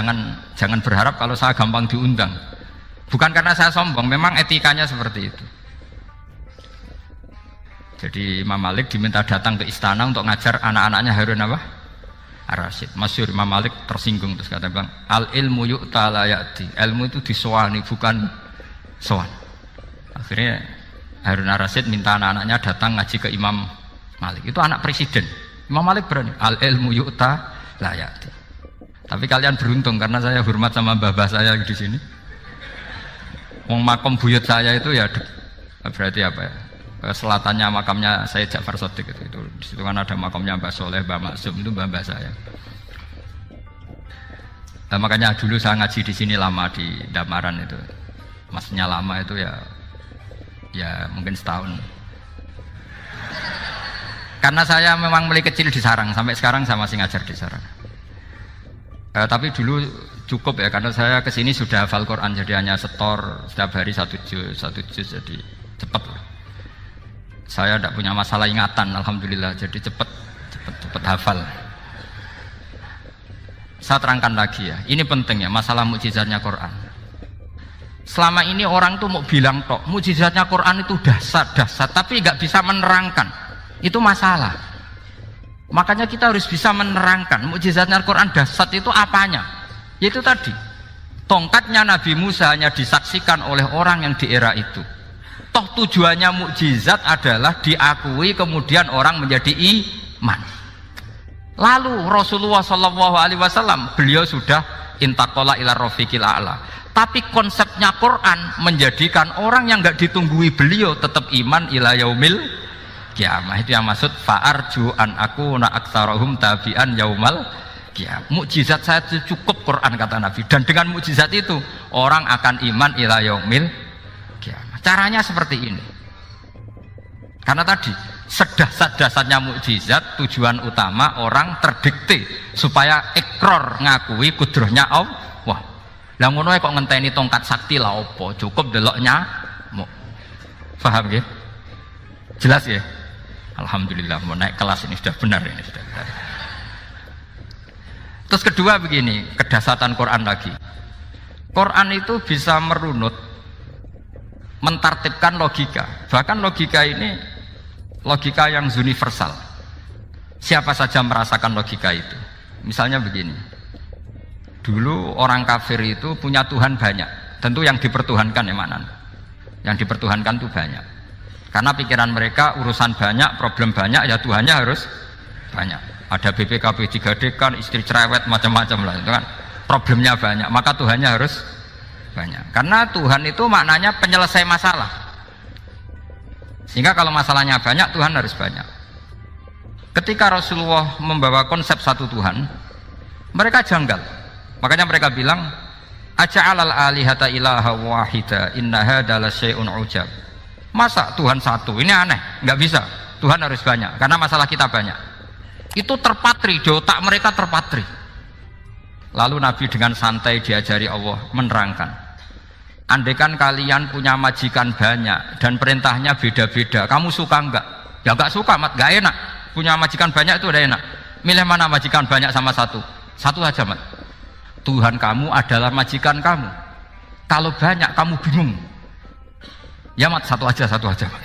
jangan berharap kalau saya gampang diundang. Bukan karena saya sombong, memang etikanya seperti itu. Jadi Imam Malik diminta datang ke istana untuk ngajar anak-anaknya Harun apa? Ar-Rasyid. Masyhur Imam Malik tersinggung terus kata bilang, al ilmu yu'ta la ya'ti. Ilmu itu disowani bukan sowan. Akhirnya Harun Ar-Rasyid minta anak-anaknya datang ngaji ke Imam Malik. Itu anak presiden. Imam Malik berani, al ilmu yu'ta la ya'ti. Tapi kalian beruntung karena saya hormat sama mbah-mbah saya di sini. Wong makom buyut saya itu ya berarti apa ya? Selatannya makamnya saya Ja'far Shadiq itu di situ kan ada makamnya Mbah Soleh, Mbah Maksum, itu mbah-mbah saya. Nah, makanya dulu saya ngaji di sini lama di Damaran itu. Maksudnya lama itu ya mungkin setahun. Karena saya memang mulai kecil di sarang, sampai sekarang saya masih ngajar di sarang. Tapi dulu cukup ya, karena saya kesini sudah hafal Quran, jadi hanya setor setiap hari satu juz, jadi cepat lah. Saya tidak punya masalah ingatan, alhamdulillah, jadi cepat hafal. Saya terangkan lagi ya, ini penting ya, masalah mukjizatnya Quran. Selama ini orang tuh mau bilang tok, mukjizatnya Quran itu dahsyat, tapi nggak bisa menerangkan. Itu masalah. Makanya kita harus bisa menerangkan mukjizatnya Quran dahsyat itu apanya. Yaitu tadi, tongkatnya Nabi Musa hanya disaksikan oleh orang yang di era itu. Toh tujuannya mukjizat adalah diakui kemudian orang menjadi iman. Lalu Rasulullah SAW beliau sudah intaqala ila rafiqil a'la. Tapi konsepnya Quran menjadikan orang yang nggak ditunggui beliau tetap iman ila yaumil kiamah. Itu yang maksud fa'arju an akuna aktsarahum tabi'an yaumal kiamah. Mukjizat saya itu cukup Quran kata Nabi, dan dengan mukjizat itu orang akan iman ila yaumil kiamah. Caranya seperti ini. Karena tadi sedasat-dasatnya mukjizat, tujuan utama orang terdikte supaya ikrar ngakui kudrohnya Allah. Lah ngono kok ngenteni tongkat sakti lah opo? Cukup deloknya. Paham nggih? Jelas ya? Alhamdulillah mau naik kelas ini sudah benar ini sudah benar. Terus kedua begini, kedasatan Quran lagi. Quran itu bisa merunut, mentartibkan logika. Bahkan logika ini logika yang universal. Siapa saja merasakan logika itu. Misalnya begini, dulu orang kafir itu punya Tuhan banyak, tentu yang dipertuhankan ya mana? Yang dipertuhankan itu banyak, karena pikiran mereka urusan banyak, problem banyak, ya Tuhannya harus banyak. Ada BPKB 3D kan, istri cerewet macam-macam lah, itu kan problemnya banyak, maka Tuhannya harus banyak. Karena Tuhan itu maknanya penyelesai masalah, sehingga kalau masalahnya banyak, Tuhan harus banyak. Ketika Rasulullah membawa konsep satu Tuhan, mereka janggal. Makanya mereka bilang, aja'alal alihata ilaha wahida inna hadza lasyai'un ujab. Masa Tuhan satu? Ini aneh, nggak bisa. Tuhan harus banyak, karena masalah kita banyak. Itu terpatri, di otak mereka terpatri. Lalu Nabi dengan santai diajari Allah menerangkan, andaikan kalian punya majikan banyak dan perintahnya beda-beda, kamu suka enggak? Ya enggak suka, mat, enggak enak. Punya majikan banyak itu udah enak. Milih mana majikan banyak sama satu? Satu aja, mat. Tuhan kamu adalah majikan kamu. Kalau banyak kamu bingung. Ya mat, satu aja mat.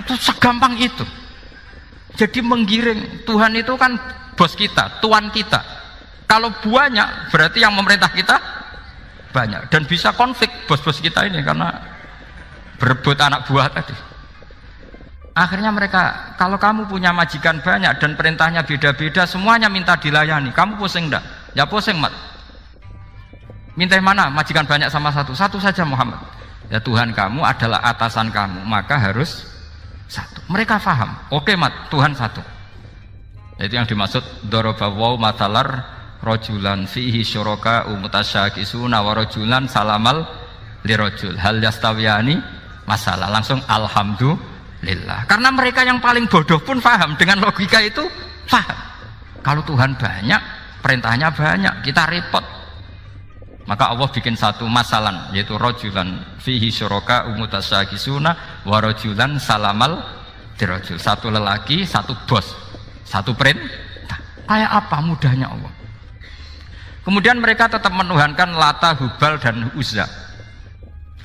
Itu segampang itu. Jadi menggiring, Tuhan itu kan bos kita, tuan kita. Kalau banyak berarti yang memerintah kita banyak, dan bisa konflik bos-bos kita ini karena berebut anak buah tadi. Akhirnya mereka, kalau kamu punya majikan banyak dan perintahnya beda-beda, semuanya minta dilayani, kamu pusing enggak? Ya pusing, mat. Minta mana? Majikan banyak sama satu? Satu saja Muhammad. Ya Tuhan kamu adalah atasan kamu, maka harus satu. Mereka faham. Oke mat, Tuhan satu. Itu yang dimaksud dorobawaw matalar rojulan fihi syuraka umutasyakisuna wa rojulan salamal lirojul hal yastawiyani masalah. Langsung alhamdulillah. Karena mereka yang paling bodoh pun faham. Dengan logika itu faham. Kalau Tuhan banyak, perintahnya banyak, kita repot. Maka Allah bikin satu masalan, yaitu rojulan fihi syuraka umutasyakisuna wa rojulan salamal lirojul. Satu lelaki, satu bos, satu perintah. Kayak apa mudahnya Allah. Kemudian mereka tetap menuhankan Lata, Hubal, dan Uzza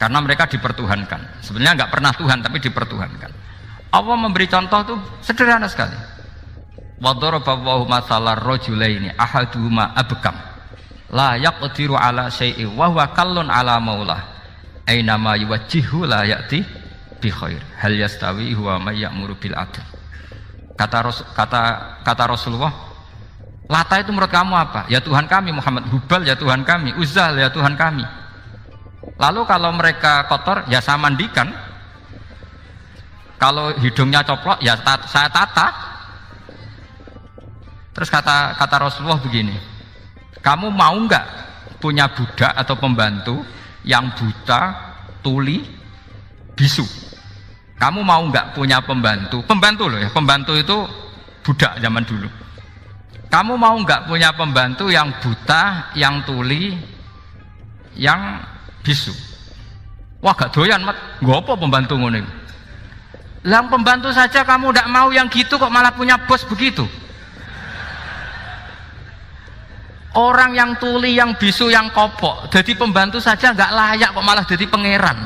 karena mereka dipertuhankan. Sebenarnya nggak pernah Tuhan, tapi dipertuhankan. Allah memberi contoh itu sederhana sekali. Wa daraballahu mathalar rajulaini ahaduhuma abkam la yaqdiru ala syai'in wa huwa kallun ala maulah aina ma yuwajjihu la ya'ti bi khair hal yastawi huwa may ya'muru bil adl. Kata Rasulullah, Lata itu menurut kamu apa? Ya Tuhan kami. Muhammad. Hubal ya Tuhan kami. Uzzal ya Tuhan kami. Lalu kalau mereka kotor ya saya mandikan. Kalau hidungnya coplok ya saya tata. Terus kata Rasulullah begini, kamu mau nggak punya budak atau pembantu yang buta, tuli, bisu? Kamu mau nggak punya pembantu? Pembantu loh ya, pembantu itu budak zaman dulu. Kamu mau nggak punya pembantu yang buta, yang tuli, yang bisu? Wah gak doyan mat, gak apa pembantu ngono. Lah pembantu saja kamu nggak mau yang gitu, kok malah punya bos begitu? Orang yang tuli, yang bisu, yang kopok, jadi pembantu saja nggak layak, kok malah jadi pangeran.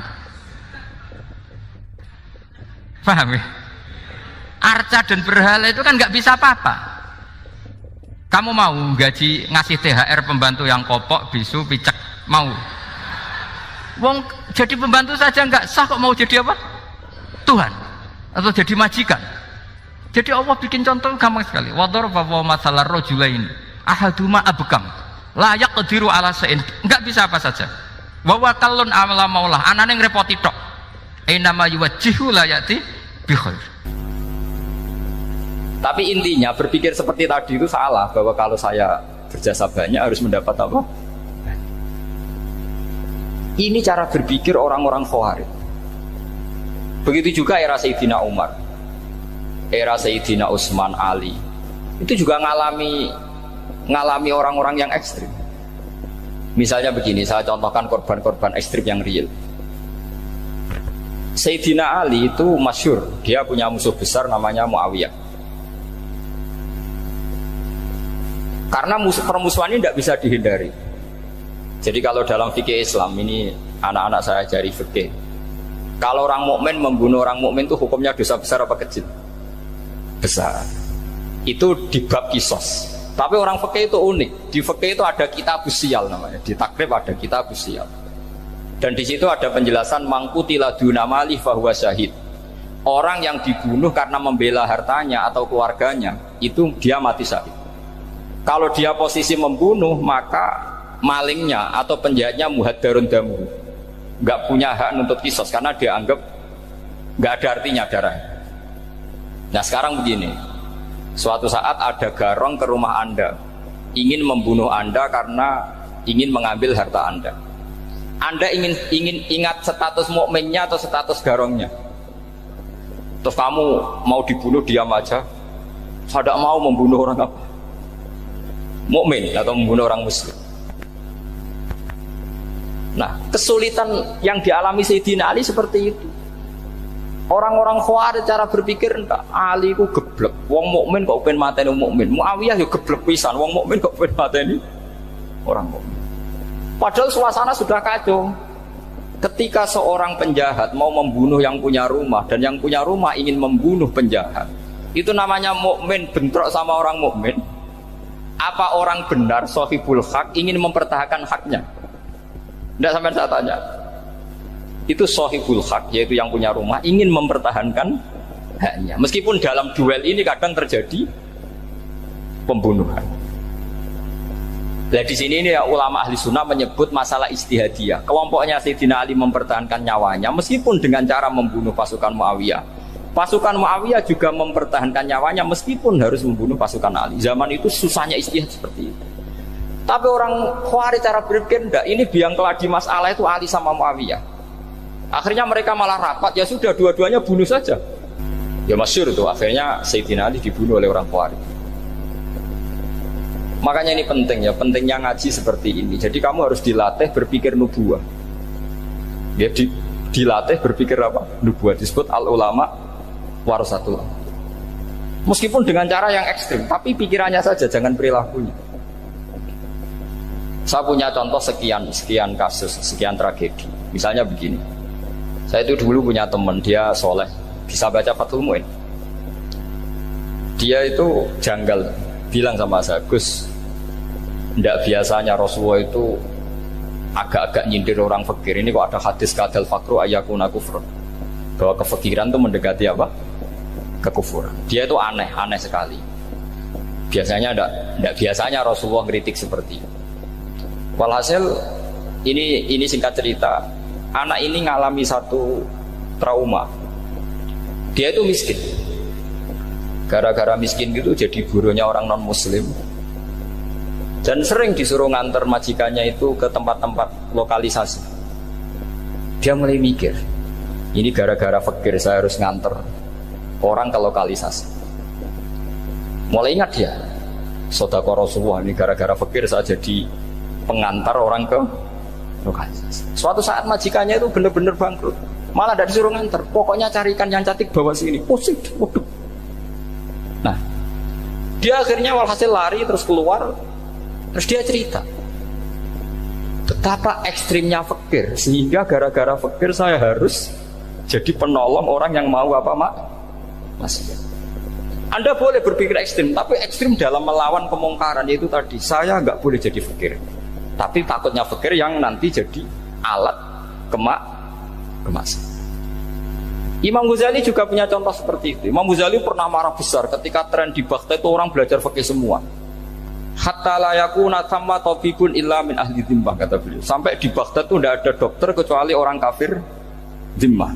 Paham ya? Arca dan berhala itu kan nggak bisa apa-apa. Kamu mau gaji ngasih THR pembantu yang kopok, bisu, picek? Mau? Wong jadi pembantu saja nggak sah, kok mau jadi apa? Tuhan atau jadi majikan? Jadi Allah bikin contoh gampang sekali. Wa daraballahu mathalar rajulain ahaduma abkam la yaqdiru ala syai'in, nggak bisa apa saja. Wa huwa kallun ala maulah, anane ngrepoti tok. Ainama yuwajjihu la yati bi khair. Tapi intinya berpikir seperti tadi itu salah, bahwa kalau saya berjasa banyak harus mendapat apa? Ini cara berpikir orang-orang Khawarij. Begitu juga era Sayyidina Umar, era Sayyidina Utsman, Ali, itu juga ngalami orang-orang yang ekstrim. Misalnya begini, saya contohkan korban-korban ekstrim yang real. Sayyidina Ali itu masyhur, dia punya musuh besar namanya Muawiyah. Karena permusuhan ini tidak bisa dihindari. Jadi kalau dalam fikih Islam ini, anak-anak saya ajari fikih, kalau orang mukmin membunuh orang mukmin itu hukumnya dosa besar apa kecil? Besar. Itu di bab kisos. Tapi orang fikih itu unik. Di fikih itu ada kitab siyal namanya. Di takrib ada kitab siyal. Dan di situ ada penjelasan mangkutila dunamali fahuwa syahid. Orang yang dibunuh karena membela hartanya atau keluarganya, itu dia mati syahid. Kalau dia posisi membunuh, maka malingnya atau penjahatnya muhaddarun damu, nggak punya hak nuntut kisos karena dia anggap nggak ada artinya darah. Nah sekarang begini, suatu saat ada garong ke rumah Anda, ingin membunuh Anda karena ingin mengambil harta Anda. Anda ingin ingat status mukminnya atau status garongnya. Terus kamu mau dibunuh diam aja. Saya tidak mau membunuh orang apa? Mukmin atau membunuh orang muslim. Nah, kesulitan yang dialami Sayyidina Ali seperti itu. Orang-orang Khawarij cara berpikir enggak, Ali ku geblek. Wong mukmin kok pengen mateni wong mukmin. Muawiyah yo geblek pisan, wong mukmin kok pengen mateni orang mukmin. Padahal suasana sudah kacau. Ketika seorang penjahat mau membunuh yang punya rumah dan yang punya rumah ingin membunuh penjahat, itu namanya mukmin bentrok sama orang mukmin. Apa orang benar sahibul hak ingin mempertahankan haknya? Tidak sampai saya tanya. Itu sahibul hak, yaitu yang punya rumah ingin mempertahankan haknya. Meskipun dalam duel ini kadang terjadi pembunuhan. Nah di sini ini ya, ulama ahli sunnah menyebut masalah ijtihadiyah. Kelompoknya Sayyidina Ali mempertahankan nyawanya meskipun dengan cara membunuh pasukan Muawiyah. Pasukan Muawiyah juga mempertahankan nyawanya meskipun harus membunuh pasukan Ali. Zaman itu susahnya ijtihad seperti itu. Tapi orang Khawarij cara berpikir enggak, ini biang keladi masalah itu Ali sama Muawiyah. Akhirnya mereka malah rapat, ya sudah dua-duanya bunuh saja. Ya masyhur itu, akhirnya Sayyidina Ali dibunuh oleh orang Khawarij. Makanya ini penting ya, pentingnya ngaji seperti ini. Jadi kamu harus dilatih berpikir nubuwah. Ya dilatih berpikir apa? Nubuwah, disebut al ulama warasatul. Meskipun dengan cara yang ekstrim, tapi pikirannya saja, jangan perilakunya. Saya punya contoh sekian kasus, sekian tragedi. Misalnya begini. Saya itu dulu punya teman, dia soleh, bisa baca Fathul Mu'in. Dia itu janggal, bilang sama saya, Gus, tidak biasanya Rasulullah itu agak-agak nyindir orang fakir. Ini kok ada hadis kadal fakru ayakuna kufur, bahwa kefakiran itu mendekati apa? Kekufuran. Dia itu aneh sekali. Biasanya tidak biasanya Rasulullah kritik seperti itu. Walhasil ini singkat cerita, anak ini ngalami satu trauma. Dia itu miskin. Gara-gara miskin gitu jadi burunya orang non muslim. Dan sering disuruh nganter majikannya itu ke tempat-tempat lokalisasi. Dia mulai mikir, ini gara-gara fakir saya harus nganter orang ke lokalisasi. Mulai ingat dia, Sodaqah Rasulullah, ini gara-gara fakir saya jadi pengantar orang ke lokalisasi. Suatu saat majikannya itu benar-benar bangkrut, malah tidak disuruh nganter. Pokoknya carikan yang cantik bawa sini. Pusing, waduh. Nah, dia akhirnya walhasil lari terus keluar. Terus dia cerita betapa ekstrimnya fakir, sehingga gara-gara fakir saya harus jadi penolong orang yang mau apa masih. Anda boleh berpikir ekstrim, tapi ekstrim dalam melawan kemungkaran, yaitu tadi saya nggak boleh jadi fakir, tapi takutnya fakir yang nanti jadi alat kemaksiatan. Imam Ghazali juga punya contoh seperti itu. Imam Ghazali pernah marah besar ketika tren di Baghdad itu orang belajar fikih semua. Hatta la yakuna thamma tabibun illa min ahli dhimmah, kata beliau. Sampai di Baghdad itu tidak ada dokter kecuali orang kafir dhimmah.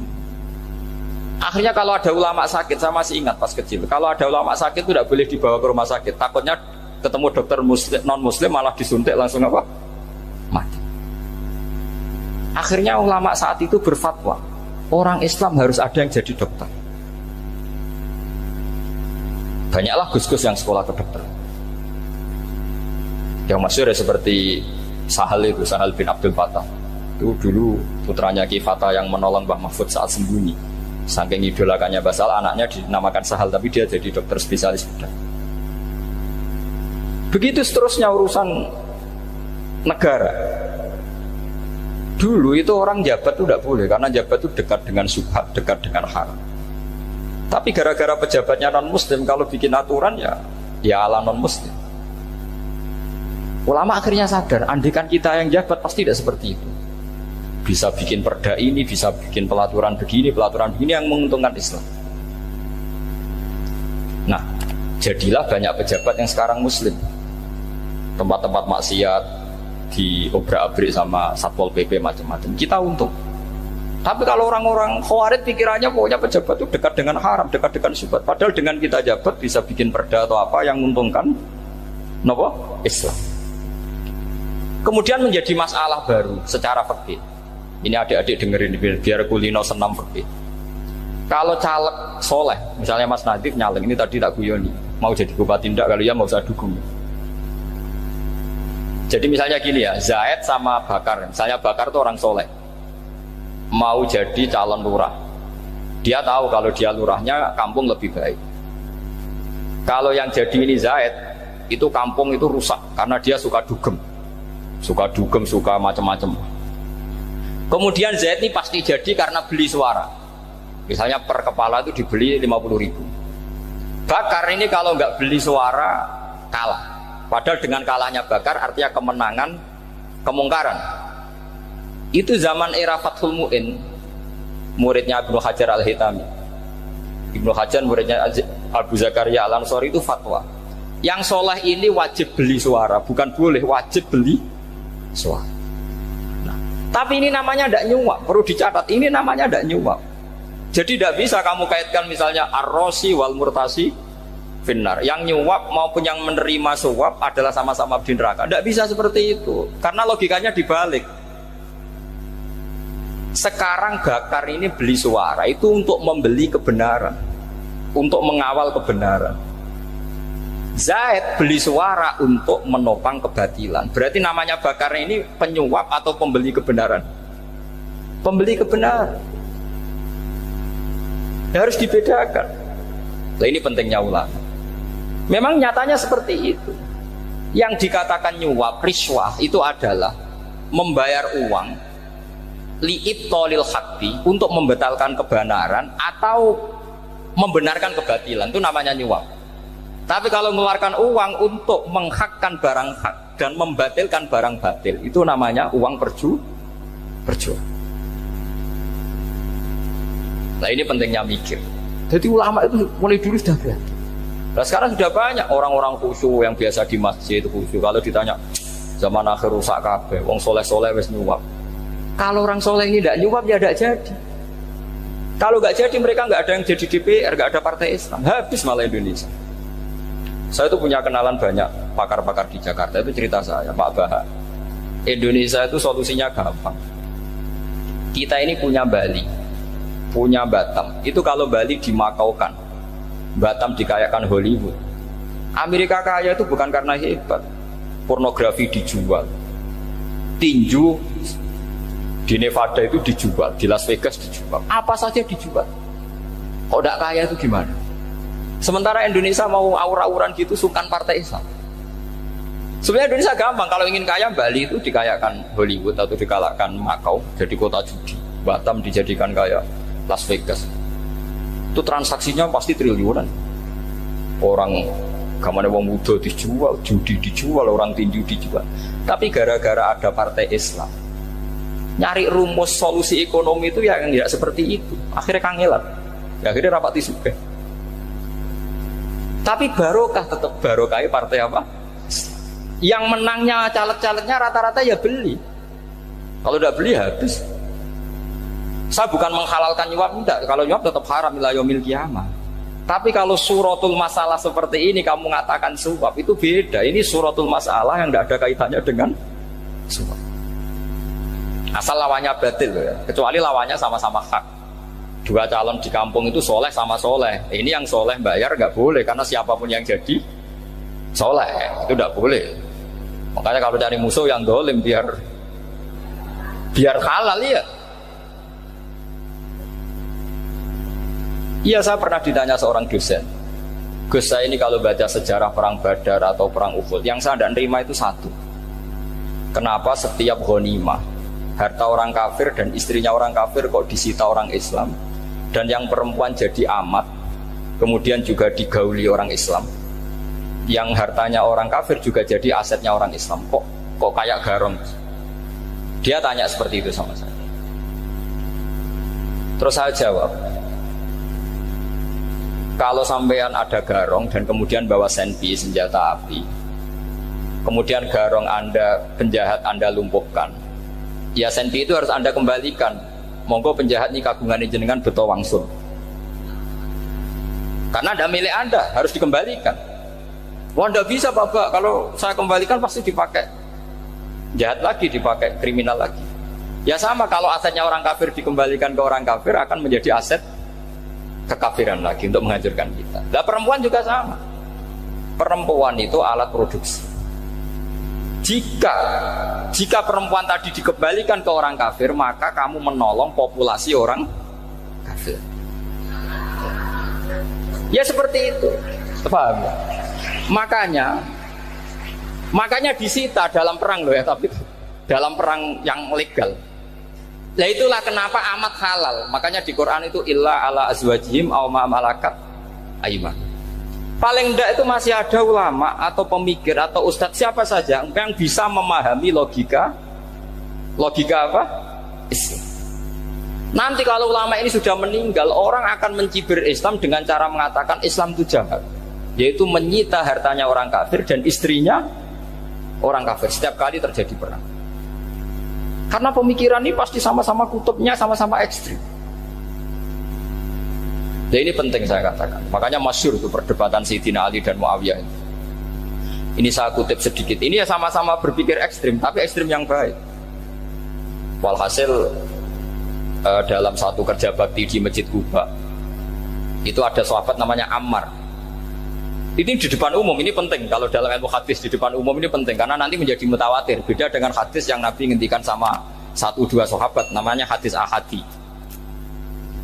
Akhirnya kalau ada ulama sakit, saya masih ingat pas kecil, kalau ada ulama sakit itu tidak boleh dibawa ke rumah sakit. Takutnya ketemu dokter muslim, non muslim malah disuntik langsung apa? Mati. Akhirnya ulama saat itu berfatwa, orang Islam harus ada yang jadi dokter. Banyaklah gus-gus yang sekolah kedokteran. Yang masyhur ya seperti Sahal bin Abdul Fattah. Itu dulu putranya Ki Fatah yang menolong Mbah Mahfud saat sembunyi. Saking idolakannya Basal, anaknya dinamakan Sahal, tapi dia jadi dokter spesialis bedah. Begitu seterusnya urusan negara. Dulu itu orang jabat itu tidak boleh, karena jabat itu dekat dengan syubhat, dekat dengan haram. Tapi gara-gara pejabatnya non muslim, kalau bikin aturan ya ala non muslim. Ulama akhirnya sadar, andikan kita yang jabat pasti tidak seperti itu. Bisa bikin perda ini, bisa bikin pelaturan begini yang menguntungkan Islam. Nah, jadilah banyak pejabat yang sekarang muslim. Tempat-tempat maksiat diobrak-abrik sama Satpol PP macam-macam. Kita untung. Tapi kalau orang-orang khawarij pikirannya pokoknya pejabat itu dekat dengan haram, dekat dengan syubhat. Padahal dengan kita jabat bisa bikin perda atau apa yang menguntungkan Islam. Kemudian menjadi masalah baru secara fikih. Ini adik-adik dengerin biar kulino senam fikih. Kalau caleg soleh, misalnya Mas Nadif nyaleng, ini tadi tak guyoni, mau jadi bupati ndak, kalau ya mau usah dukung. Jadi misalnya gini ya, Zaid sama Bakar, misalnya Bakar itu orang soleh, mau jadi calon lurah. Dia tahu kalau dia lurahnya kampung lebih baik. Kalau yang jadi ini Zaid, itu kampung itu rusak karena dia suka dugem, suka macam-macam. Kemudian Zaid ini pasti jadi karena beli suara. Misalnya per kepala itu dibeli 50.000. Bakar ini kalau nggak beli suara kalah. Padahal dengan kalahnya Bakar artinya kemenangan, kemungkaran. Itu zaman era Fathul Mu'in, muridnya Ibnu Hajar Al-Hitami. Ibnu Hajar muridnya Abu Zakaria Al-Ansori itu fatwa. Yang soleh ini wajib beli suara, bukan boleh, wajib beli suara. Nah, tapi ini namanya tidak nyuap, perlu dicatat. Ini namanya tidak nyuap. Jadi tidak bisa kamu kaitkan misalnya ar-rosi wal murtasi finnar. Yang nyuap maupun yang menerima suap adalah sama-sama di neraka. Tidak bisa seperti itu, karena logikanya dibalik. Sekarang Bakar ini beli suara itu untuk membeli kebenaran, untuk mengawal kebenaran. Zaid beli suara untuk menopang kebatilan. Berarti namanya Bakar ini penyuap atau pembeli kebenaran? Pembeli kebenaran. Harus dibedakan. Nah, ini pentingnya ulama. Memang nyatanya seperti itu. Yang dikatakan nyuap, riswah itu adalah membayar uang li'ibtalil haqqi, untuk membatalkan kebenaran atau membenarkan kebatilan, itu namanya nyuap. Tapi kalau mengeluarkan uang untuk menghakkan barang hak dan membatalkan barang batil, itu namanya uang perjuangan. Nah, ini pentingnya mikir. Jadi ulama itu mulai dulu sudah berarti. Nah, sekarang sudah banyak orang-orang khusyuk yang biasa di masjid itu khusyuk. Kalau ditanya zaman akhir rusak kabeh, wong soleh-soleh wis nyuap. Kalau orang soleh ini tidak nyuap ya tidak jadi. Kalau nggak jadi mereka nggak ada yang jadi DPR, nggak ada partai Islam, habis malah Indonesia. Saya itu punya kenalan banyak pakar-pakar di Jakarta, itu cerita saya, Pak Baha. Indonesia itu solusinya gampang. Kita ini punya Bali, punya Batam. Itu kalau Bali dimakaukan, Batam dikayakan Hollywood. Amerika kaya itu bukan karena hebat, pornografi dijual, tinju di Nevada itu dijual, di Las Vegas dijual, apa saja dijual. Kok tidak kaya itu gimana? Sementara Indonesia mau aur-auran gitu, sungkan partai Islam. Sebenarnya Indonesia gampang, kalau ingin kaya Bali itu dikayakan Hollywood atau dikalahkan Makau jadi kota judi, Batam dijadikan kaya Las Vegas. Itu transaksinya pasti triliunan. Orang gamane wong muda dijual, judi dijual, orang tinju dijual. Tapi gara-gara ada partai Islam, nyari rumus solusi ekonomi itu yang tidak seperti itu. Akhirnya kangelan. Ya, akhirnya rapati suka. Tapi barokah, tetap barokah partai apa? Yang menangnya caleg-calegnya rata-rata ya beli. Kalau tidak beli habis. Saya bukan menghalalkan nyuap, enggak. Kalau nyuap tetap haram ila yaumil qiyamah. Tapi kalau suratul masalah seperti ini kamu mengatakan suap, itu beda. Ini suratul masalah yang tidak ada kaitannya dengan suap. Asal lawannya batil ya. Kecuali lawannya sama-sama hak. Dua calon di kampung itu soleh sama soleh. Ini yang soleh bayar nggak boleh, karena siapapun yang jadi soleh itu nggak boleh. Makanya kalau cari musuh yang dolim biar halal ya. Iya, saya pernah ditanya seorang dosen, Gus, saya ini kalau baca sejarah perang Badar atau perang Uhud, yang saya tidak nerima itu satu. Kenapa setiap ghanimah harta orang kafir dan istrinya orang kafir kok disita orang Islam, dan yang perempuan jadi amat kemudian juga digauli orang Islam? yang hartanya orang kafir juga jadi asetnya orang Islam. Kok kayak garong? Dia tanya seperti itu sama saya. Terus saya jawab, kalau sampean ada garong dan kemudian bawa senpi, senjata api, kemudian garong Anda, penjahat Anda lumpuhkan, ya senpi itu harus Anda kembalikan. Monggo penjahat ini kagungan jenengan beto wangsul, karena ada milik Anda, harus dikembalikan. Wah, tidak bisa Bapak, kalau saya kembalikan pasti dipakai jahat lagi, dipakai kriminal lagi. Ya sama, kalau asetnya orang kafir dikembalikan ke orang kafir akan menjadi aset kekafiran lagi untuk menghancurkan kita. Nah, perempuan juga sama. Perempuan itu alat produksi. Jika perempuan tadi dikembalikan ke orang kafir, maka kamu menolong populasi orang kafir. Ya seperti itu. Paham ya? Makanya disita dalam perang loh ya, tapi dalam perang yang legal. Nah itulah kenapa amat halal. Makanya di Quran itu illa ala azwajihim aw ma malakat aiman. Paling enggak itu masih ada ulama atau pemikir atau ustadz siapa saja yang bisa memahami logika apa? Islam. Nanti kalau ulama ini sudah meninggal, orang akan mencibir Islam dengan cara mengatakan Islam itu jahat, yaitu menyita hartanya orang kafir dan istrinya orang kafir setiap kali terjadi perang. Karena pemikiran ini pasti sama-sama kutubnya, sama-sama ekstrim. Jadi ini penting saya katakan. Makanya masyhur itu perdebatan Sayyidina Ali dan Muawiyah. Ini saya kutip sedikit. Ini ya sama-sama berpikir ekstrim, tapi ekstrim yang baik. Walhasil dalam satu kerja bakti di Masjid Kuba, itu ada sahabat namanya Ammar. Ini di depan umum, ini penting. Kalau dalam ilmu hadis di depan umum ini penting, karena nanti menjadi mutawatir. Beda dengan hadis yang Nabi ngendikan sama 1-2 sahabat, namanya hadis ahadi.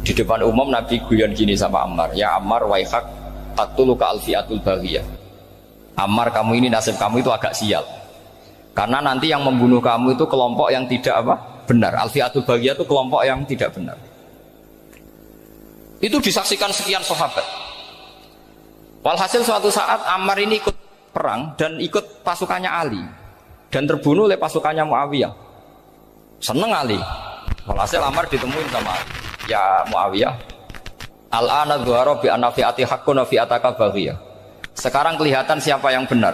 Di depan umum Nabi guyon gini sama Ammar, ya Ammar waihak qatuluka alfiatul baghiyah. Ammar, kamu ini nasib kamu itu agak sial. Karena nanti yang membunuh kamu itu kelompok yang tidak benar. Alfiatul baghiyah itu kelompok yang tidak benar. Itu disaksikan sekian sahabat. Walhasil suatu saat Ammar ini ikut perang dan ikut pasukannya Ali dan terbunuh oleh pasukannya Muawiyah. Seneng Ali. Walhasil Ammar ditemuin sama Ali. Ya Muawiyah, al-ana dhuhara bi anna fi'ati haqqun wa fi'ataka baghiyah. Sekarang kelihatan siapa yang benar.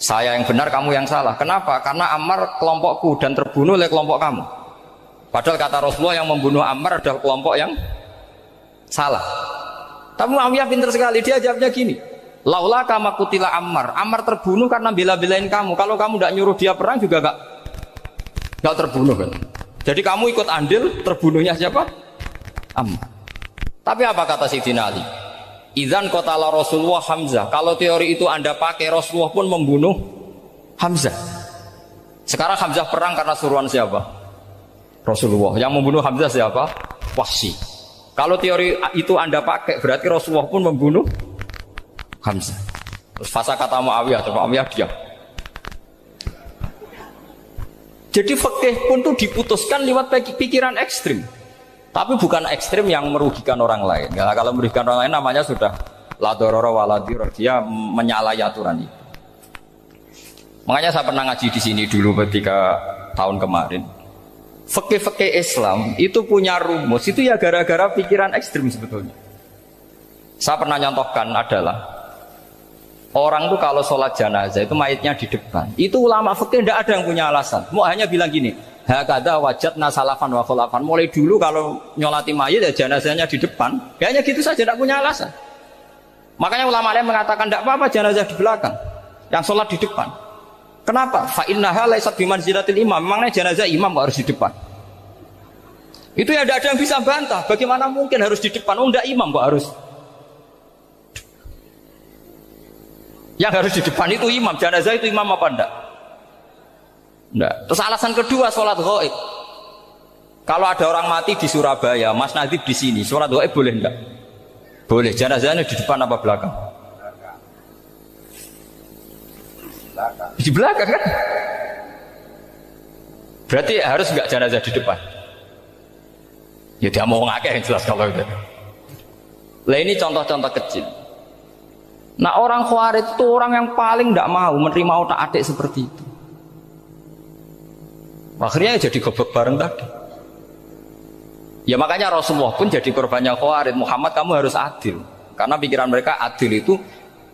Saya yang benar, kamu yang salah. Kenapa? Karena Ammar kelompokku dan terbunuh oleh kelompok kamu. Padahal kata Rasulullah yang membunuh Ammar adalah kelompok yang salah. Tapi Muawiyah pintar sekali, dia jawabnya gini, laula kama kutila Ammar. Ammar terbunuh karena bela-belain kamu. Kalau kamu tidak nyuruh dia perang juga gak terbunuh kan. Jadi kamu ikut andil, terbunuhnya siapa? Ammar. Tapi apa kata Sayyidina Ali? Idzan qatala Rasulullah Hamzah. Kalau teori itu Anda pakai, Rasulullah pun membunuh Hamzah. Sekarang Hamzah perang karena suruhan siapa? Rasulullah. Yang membunuh Hamzah siapa? Wahsy. Kalau teori itu Anda pakai, berarti Rasulullah pun membunuh Hamzah. Terus fasa kata Muawiyah, terus Muawiyah diam. Jadi fikih pun tuh diputuskan lewat pikiran ekstrim. Tapi bukan ekstrim yang merugikan orang lain. Ya, kalau merugikan orang lain namanya sudah la dororo wa la dirar. Dia menyalahi aturan itu. Makanya saya pernah ngaji di sini dulu ketika tahun kemarin. Fikih-fikih Islam itu punya rumus, itu ya gara-gara pikiran ekstrim sebetulnya. Saya pernah nyontohkan adalah orang tuh kalau sholat jenazah itu mayitnya di depan. Itu ulama fikih tidak ada yang punya alasan. Mau hanya bilang gini, hakada wajadna salafan wa khulafan. Mulai dulu kalau nyolati mayit ya jenazahnya di depan. Kayaknya gitu saja, tidak punya alasan. Makanya ulama lain mengatakan tidak apa-apa jenazah di belakang, yang sholat di depan. Kenapa? Fa innaha laysat bimanzilatil imam. Memangnya jenazah imam kok harus di depan? Itu ya tidak ada yang bisa bantah. Bagaimana mungkin harus di depan? Oh, enggak, imam kok harus. Yang harus di depan itu imam. Jenazah itu imam apa enggak? Enggak. Terus alasan kedua, sholat ghaib. Kalau ada orang mati di Surabaya, Mas Nadib di sini, sholat ghaib boleh enggak? Boleh. Jenazahnya di depan apa belakang? Di belakang kan? Berarti harus enggak jenazah di depan? Ya dia mau ngakeh yang jelas kalau itu. Lah ini contoh-contoh kecil. Nah orang Khawarij itu orang yang paling tidak mau menerima otak-atik seperti itu. Akhirnya jadi gobek bareng tadi. Ya makanya Rasulullah pun jadi korbannya Khawarij. Muhammad kamu harus adil. Karena pikiran mereka adil itu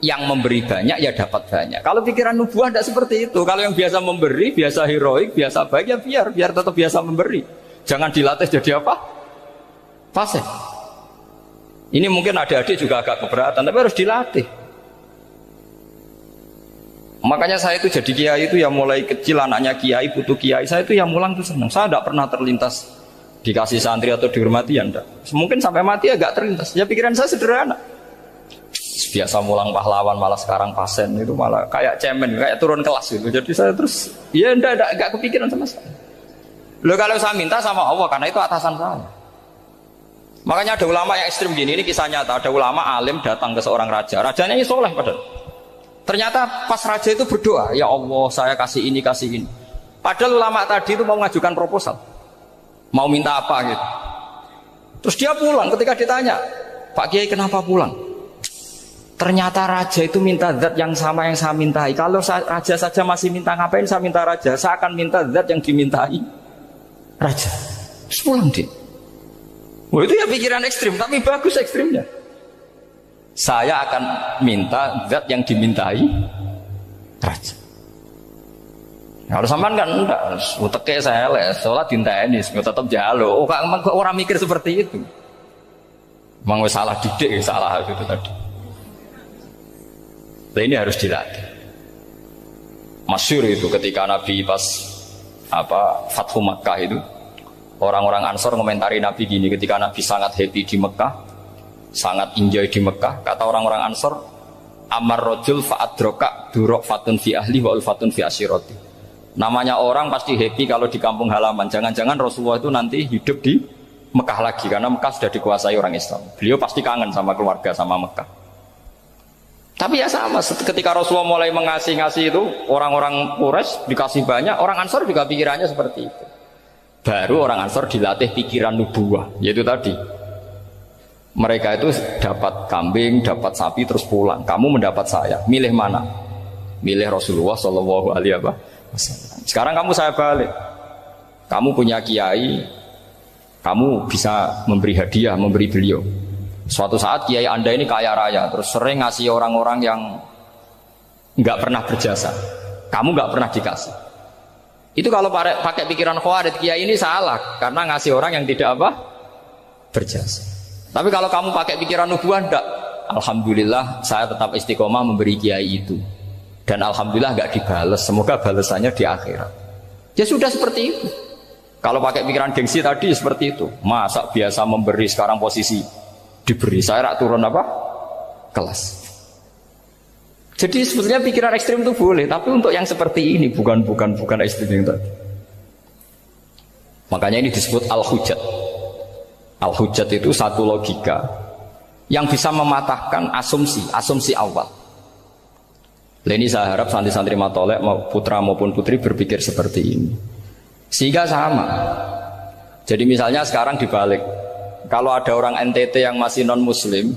yang memberi banyak ya dapat banyak. Kalau pikiran nubuah tidak seperti itu. Kalau yang biasa memberi, biasa heroik, biasa baik ya biar tetap biasa memberi. Jangan dilatih jadi apa? Fasih. Ini mungkin adik-adik juga agak keberatan, tapi harus dilatih. Makanya saya itu jadi kiai itu ya mulai kecil anaknya kiai, putu kiai, saya itu yang mulang itu senang. Saya tidak pernah terlintas dikasih santri atau dihormati ya enggak. Mungkin sampai mati agak terlintas. Ya pikiran saya sederhana. Biasa mulang pahlawan malah sekarang pasen itu malah kayak cemen, kayak turun kelas gitu. Jadi saya terus ya enggak kepikiran sama sekali. Loh kalau saya minta sama Allah karena itu atasan saya. Makanya ada ulama yang ekstrim gini, ini kisah nyata. Ada ulama alim datang ke seorang raja. Rajanya ini soleh padahal. Ternyata pas raja itu berdoa, ya Allah saya kasih ini, kasih ini. Padahal ulama tadi itu mau mengajukan proposal, mau minta apa gitu. Terus dia pulang ketika ditanya, Pak Kiai kenapa pulang? Ternyata raja itu minta zat yang sama yang saya mintai. Kalau raja saja masih minta, ngapain saya minta raja? Saya akan minta zat yang dimintai raja. Terus pulang dia. Wah itu ya pikiran ekstrim, tapi bagus ekstrimnya. Saya akan minta zat yang dimintai raja. Kalau sampean kan enggak, uteke saya les, sholat dinteni, tetap jalo. Oh, kok orang mikir seperti itu? Emang salah didik, salah itu tadi. Nah, ini harus dilatih. Masyhur itu ketika Nabi pas Fathu Makkah itu, orang-orang Ansor komentari Nabi gini, ketika Nabi sangat happy di Mekah, sangat enjoy di Mekah, kata orang-orang Ansor, amar rojul fa'adroka durok fatun fi ahli wa ulfatun fi asyiroti. Namanya orang pasti happy kalau di kampung halaman. Jangan-jangan Rasulullah itu nanti hidup di Mekah lagi, karena Mekah sudah dikuasai orang Islam. Beliau pasti kangen sama keluarga, sama Mekah. Tapi ya sama, ketika Rasulullah mulai mengasih-ngasih itu, orang-orang Quraisy dikasih banyak, orang Ansor juga pikirannya seperti itu. Baru orang Ansor dilatih pikiran nubuwah, yaitu tadi mereka itu dapat kambing, dapat sapi terus pulang. Kamu mendapat saya, milih mana? Milih Rasulullah Shallallahu Alaihi Wasallam. Sekarang kamu saya balik. Kamu punya kiai, kamu bisa memberi hadiah, memberi beliau. Suatu saat kiai Anda ini kaya raya, terus sering ngasih orang-orang yang nggak pernah berjasa. Kamu nggak pernah dikasih. Itu kalau pakai pikiran Khawarij, kiai ini salah karena ngasih orang yang tidak berjasa. Tapi kalau kamu pakai pikiran nubuah, enggak. Alhamdulillah saya tetap istiqomah memberi kiai itu. Dan alhamdulillah enggak dibales. Semoga balasannya di akhirat. Ya sudah seperti itu. Kalau pakai pikiran gengsi tadi seperti itu. Masa biasa memberi sekarang posisi diberi, saya rak turun kelas. Jadi sebetulnya pikiran ekstrim itu boleh, tapi untuk yang seperti ini bukan ekstrim yang tadi. Makanya ini disebut al-hujjat. Al-hujjat itu satu logika yang bisa mematahkan asumsi awal. Ini saya harap santri-santri matolek putra maupun putri berpikir seperti ini. Sehingga sama. Jadi misalnya sekarang dibalik. Kalau ada orang NTT yang masih non muslim,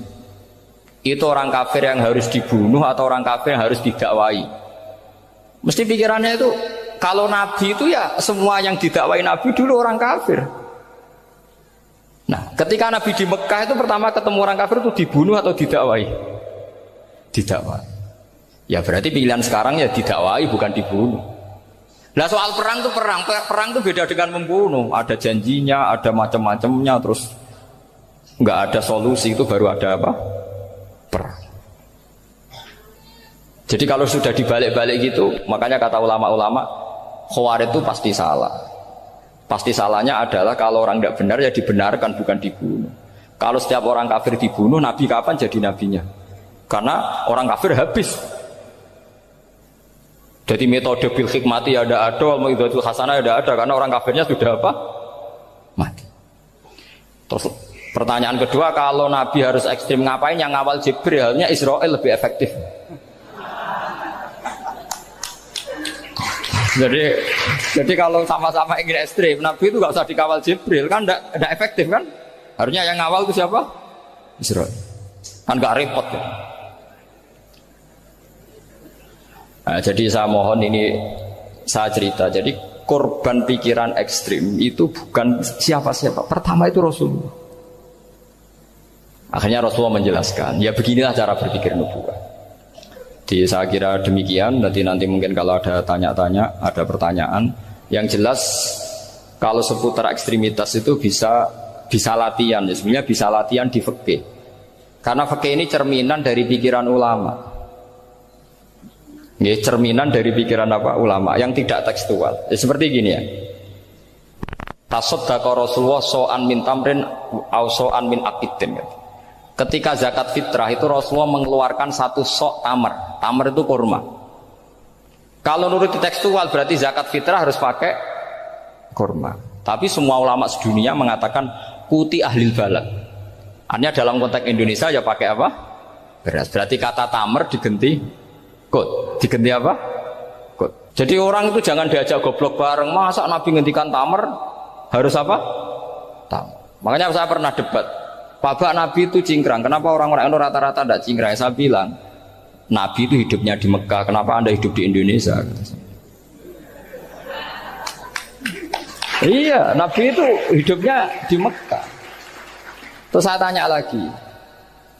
itu orang kafir yang harus dibunuh atau orang kafir yang harus didakwai. Mesti pikirannya itu, kalau Nabi itu ya semua yang didakwai Nabi dulu orang kafir. Nah, ketika Nabi di Mekah itu pertama ketemu orang kafir itu dibunuh atau didakwai? Didakwai. Ya berarti pilihan sekarang ya didakwai bukan dibunuh. Nah soal perang itu perang itu beda dengan membunuh. Ada janjinya, ada macam-macamnya, terus nggak ada solusi, itu baru ada perang. Jadi kalau sudah dibalik-balik gitu, makanya kata ulama-ulama, Khawarij itu pasti salah. Pasti salahnya adalah kalau orang tidak benar ya dibenarkan, bukan dibunuh. Kalau setiap orang kafir dibunuh, Nabi kapan jadi nabinya? Karena orang kafir habis. Jadi metode bil hikmati ya ada, metode hasanah ya ada, karena orang kafirnya sudah mati. Terus pertanyaan kedua, kalau Nabi harus ekstrim ngapain? Yang ngawal Jibril, halnya Israel lebih efektif. Jadi kalau sama-sama ingin ekstrim, Nabi itu nggak usah dikawal Jibril, kan tidak efektif kan? Harusnya yang ngawal itu siapa? Israel. Kan nggak repot ya. Nah, jadi saya mohon ini saya cerita. Jadi korban pikiran ekstrim itu bukan siapa-siapa. Pertama itu Rasulullah. Akhirnya Rasulullah menjelaskan, ya beginilah cara berpikir nubuwah. Jadi saya kira demikian. Nanti mungkin kalau ada tanya-tanya, ada pertanyaan. Yang jelas kalau seputar ekstremitas itu bisa latihan. Ya, sebenarnya bisa latihan di fikih. Karena fikih ini cerminan dari pikiran ulama. Ya, cerminan dari pikiran apa ulama yang tidak tekstual. Ya, seperti gini ya. Tasaddaqa Rasulullah so'an min tamrin au so'an min aqidin. Ketika zakat fitrah itu Rasulullah mengeluarkan satu sok tamar. Tamar itu kurma. Kalau menurut tekstual berarti zakat fitrah harus pakai kurma. Tapi semua ulama sedunia mengatakan kuti ahlil balad. Artinya dalam konteks Indonesia ya pakai apa? Beras. Berarti kata tamar diganti kot, diganti apa? Kot. Jadi orang itu jangan diajak goblok bareng. Masa Nabi ngendikan tamar harus apa? Tamar. Makanya saya pernah debat. Pak Nabi itu cingkrang. Kenapa orang-orang itu rata-rata tidak cingkrang? Saya bilang, Nabi itu hidupnya di Mekah. Kenapa Anda hidup di Indonesia? Iya, Nabi itu hidupnya di Mekah. Terus saya tanya lagi.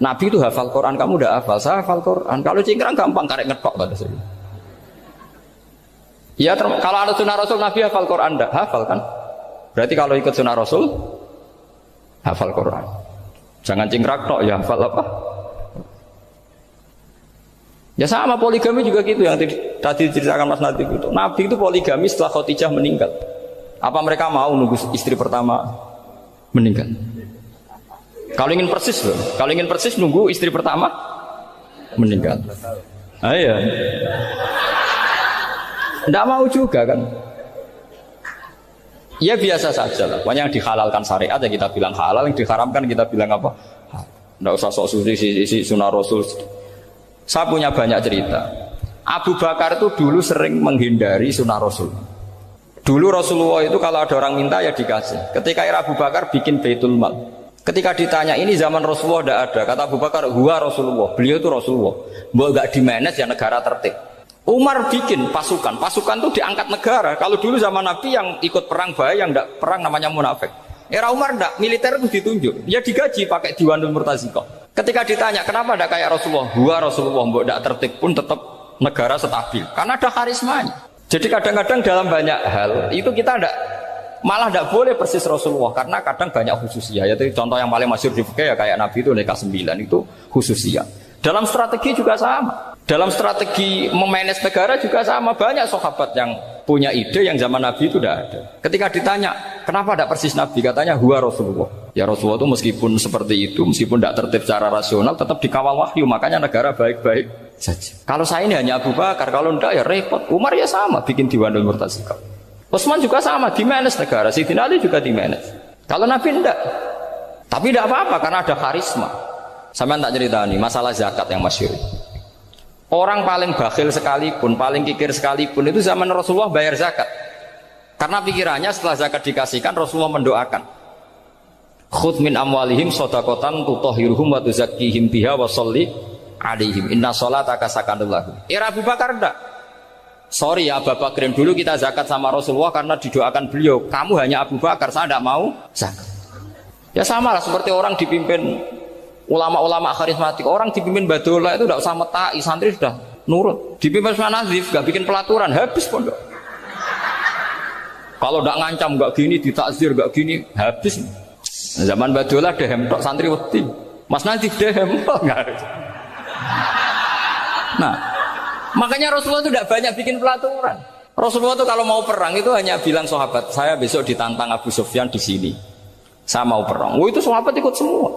Nabi itu hafal Quran, kamu udah hafal? Saya hafal Quran. Kalau cingkrang gampang, karek ngetok kata saya. Ya, kalau ada sunnah Rasul, Nabi hafal Quran, enggak? Hafal kan? Berarti kalau ikut sunnah Rasul, hafal Quran. Jangan cingkrang tok, ya hafal apa? Ya sama poligami juga gitu yang tadi diceritakan Mas Natif itu. Nabi itu poligami setelah Khadijah meninggal. Apa mereka mau nunggu istri pertama meninggal? Kalau ingin persis loh, kalau ingin persis nunggu istri pertama meninggal. Ah iya. Nggak mau juga kan? Ya biasa saja lah. Pokoknya yang dihalalkan syariat ya kita bilang halal, yang diharamkan kita bilang apa? Nggak usah sok suci sunnah Rasul. Saya punya banyak cerita. Abu Bakar itu dulu sering menghindari sunnah Rasul. Dulu Rasulullah itu kalau ada orang minta ya dikasih. Ketika era Abu Bakar bikin Baitul Mal. Ketika ditanya ini zaman Rasulullah tidak ada, kata Abu Bakar, huwa Rasulullah, beliau itu Rasulullah. Mau gak dimanage ya negara tertib. Umar bikin pasukan itu diangkat negara. Kalau dulu zaman Nabi yang ikut perang bahaya, yang tidak perang namanya munafik. Era Umar tidak, militer itu ditunjuk, ya digaji pakai Diwanul Murtaziqah. Ketika ditanya kenapa tidak kayak Rasulullah, huwa Rasulullah, mau tidak tertib pun tetap negara stabil, karena ada karismanya. Jadi kadang-kadang dalam banyak hal itu kita malah tidak boleh persis Rasulullah karena kadang banyak khususnya. Yaitu contoh yang paling masyhur di fikih ya kayak Nabi itu nikah 9 itu khususnya. Dalam strategi juga sama. Dalam strategi memanage negara juga sama. Banyak sahabat yang punya ide yang zaman Nabi itu tidak ada. Ketika ditanya kenapa tidak persis Nabi, katanya huwa Rasulullah. Ya Rasulullah itu meskipun seperti itu, meskipun tidak tertib secara rasional, tetap dikawal wahyu. Makanya negara baik-baik saja. Kalau saya ini hanya Abu Bakar, kalau tidak ya repot. Umar ya sama, bikin Diwanul Murtaziqah. Utsman juga sama, di-manage negara. Sayyidina Ali juga di-manage. Kalau Nabi tidak. Tapi tidak apa-apa karena ada karisma. Sampeyan tak cerita nih masalah zakat yang masyhur. Orang paling bakhil sekalipun, paling kikir sekalipun itu zaman Rasulullah bayar zakat. Karena pikirannya setelah zakat dikasihkan Rasulullah mendoakan. Khudh min amwalihim shadaqatan tutahhiruhum wa tuzakkihim biha wa sholli alaihim inna sholataka sakanul lahum. Era Abu Bakar enggak. Sorry ya Abu Bakrin, dulu kita zakat sama Rasulullah karena didoakan beliau. Kamu hanya Abu Bakar, saya tidak mau zakat. Ya sama lah seperti orang dipimpin ulama-ulama karismatik. Orang dipimpin Badullah itu tidak usah metai, santri sudah nurut. Dipimpin Usman Nazif, gak bikin pelaturan, habis pondok. Kalau tidak ngancam, gak gini, ditakzir, gak gini, habis. Zaman Badullah dehem tok santri wedi. Mas Nazif dehem enggak. Nah, makanya Rasulullah itu tidak banyak bikin pelaturan. Rasulullah itu kalau mau perang itu hanya bilang sahabat, saya besok ditantang Abu Sufyan di sini. Saya mau perang. Oh itu sahabat ikut semua.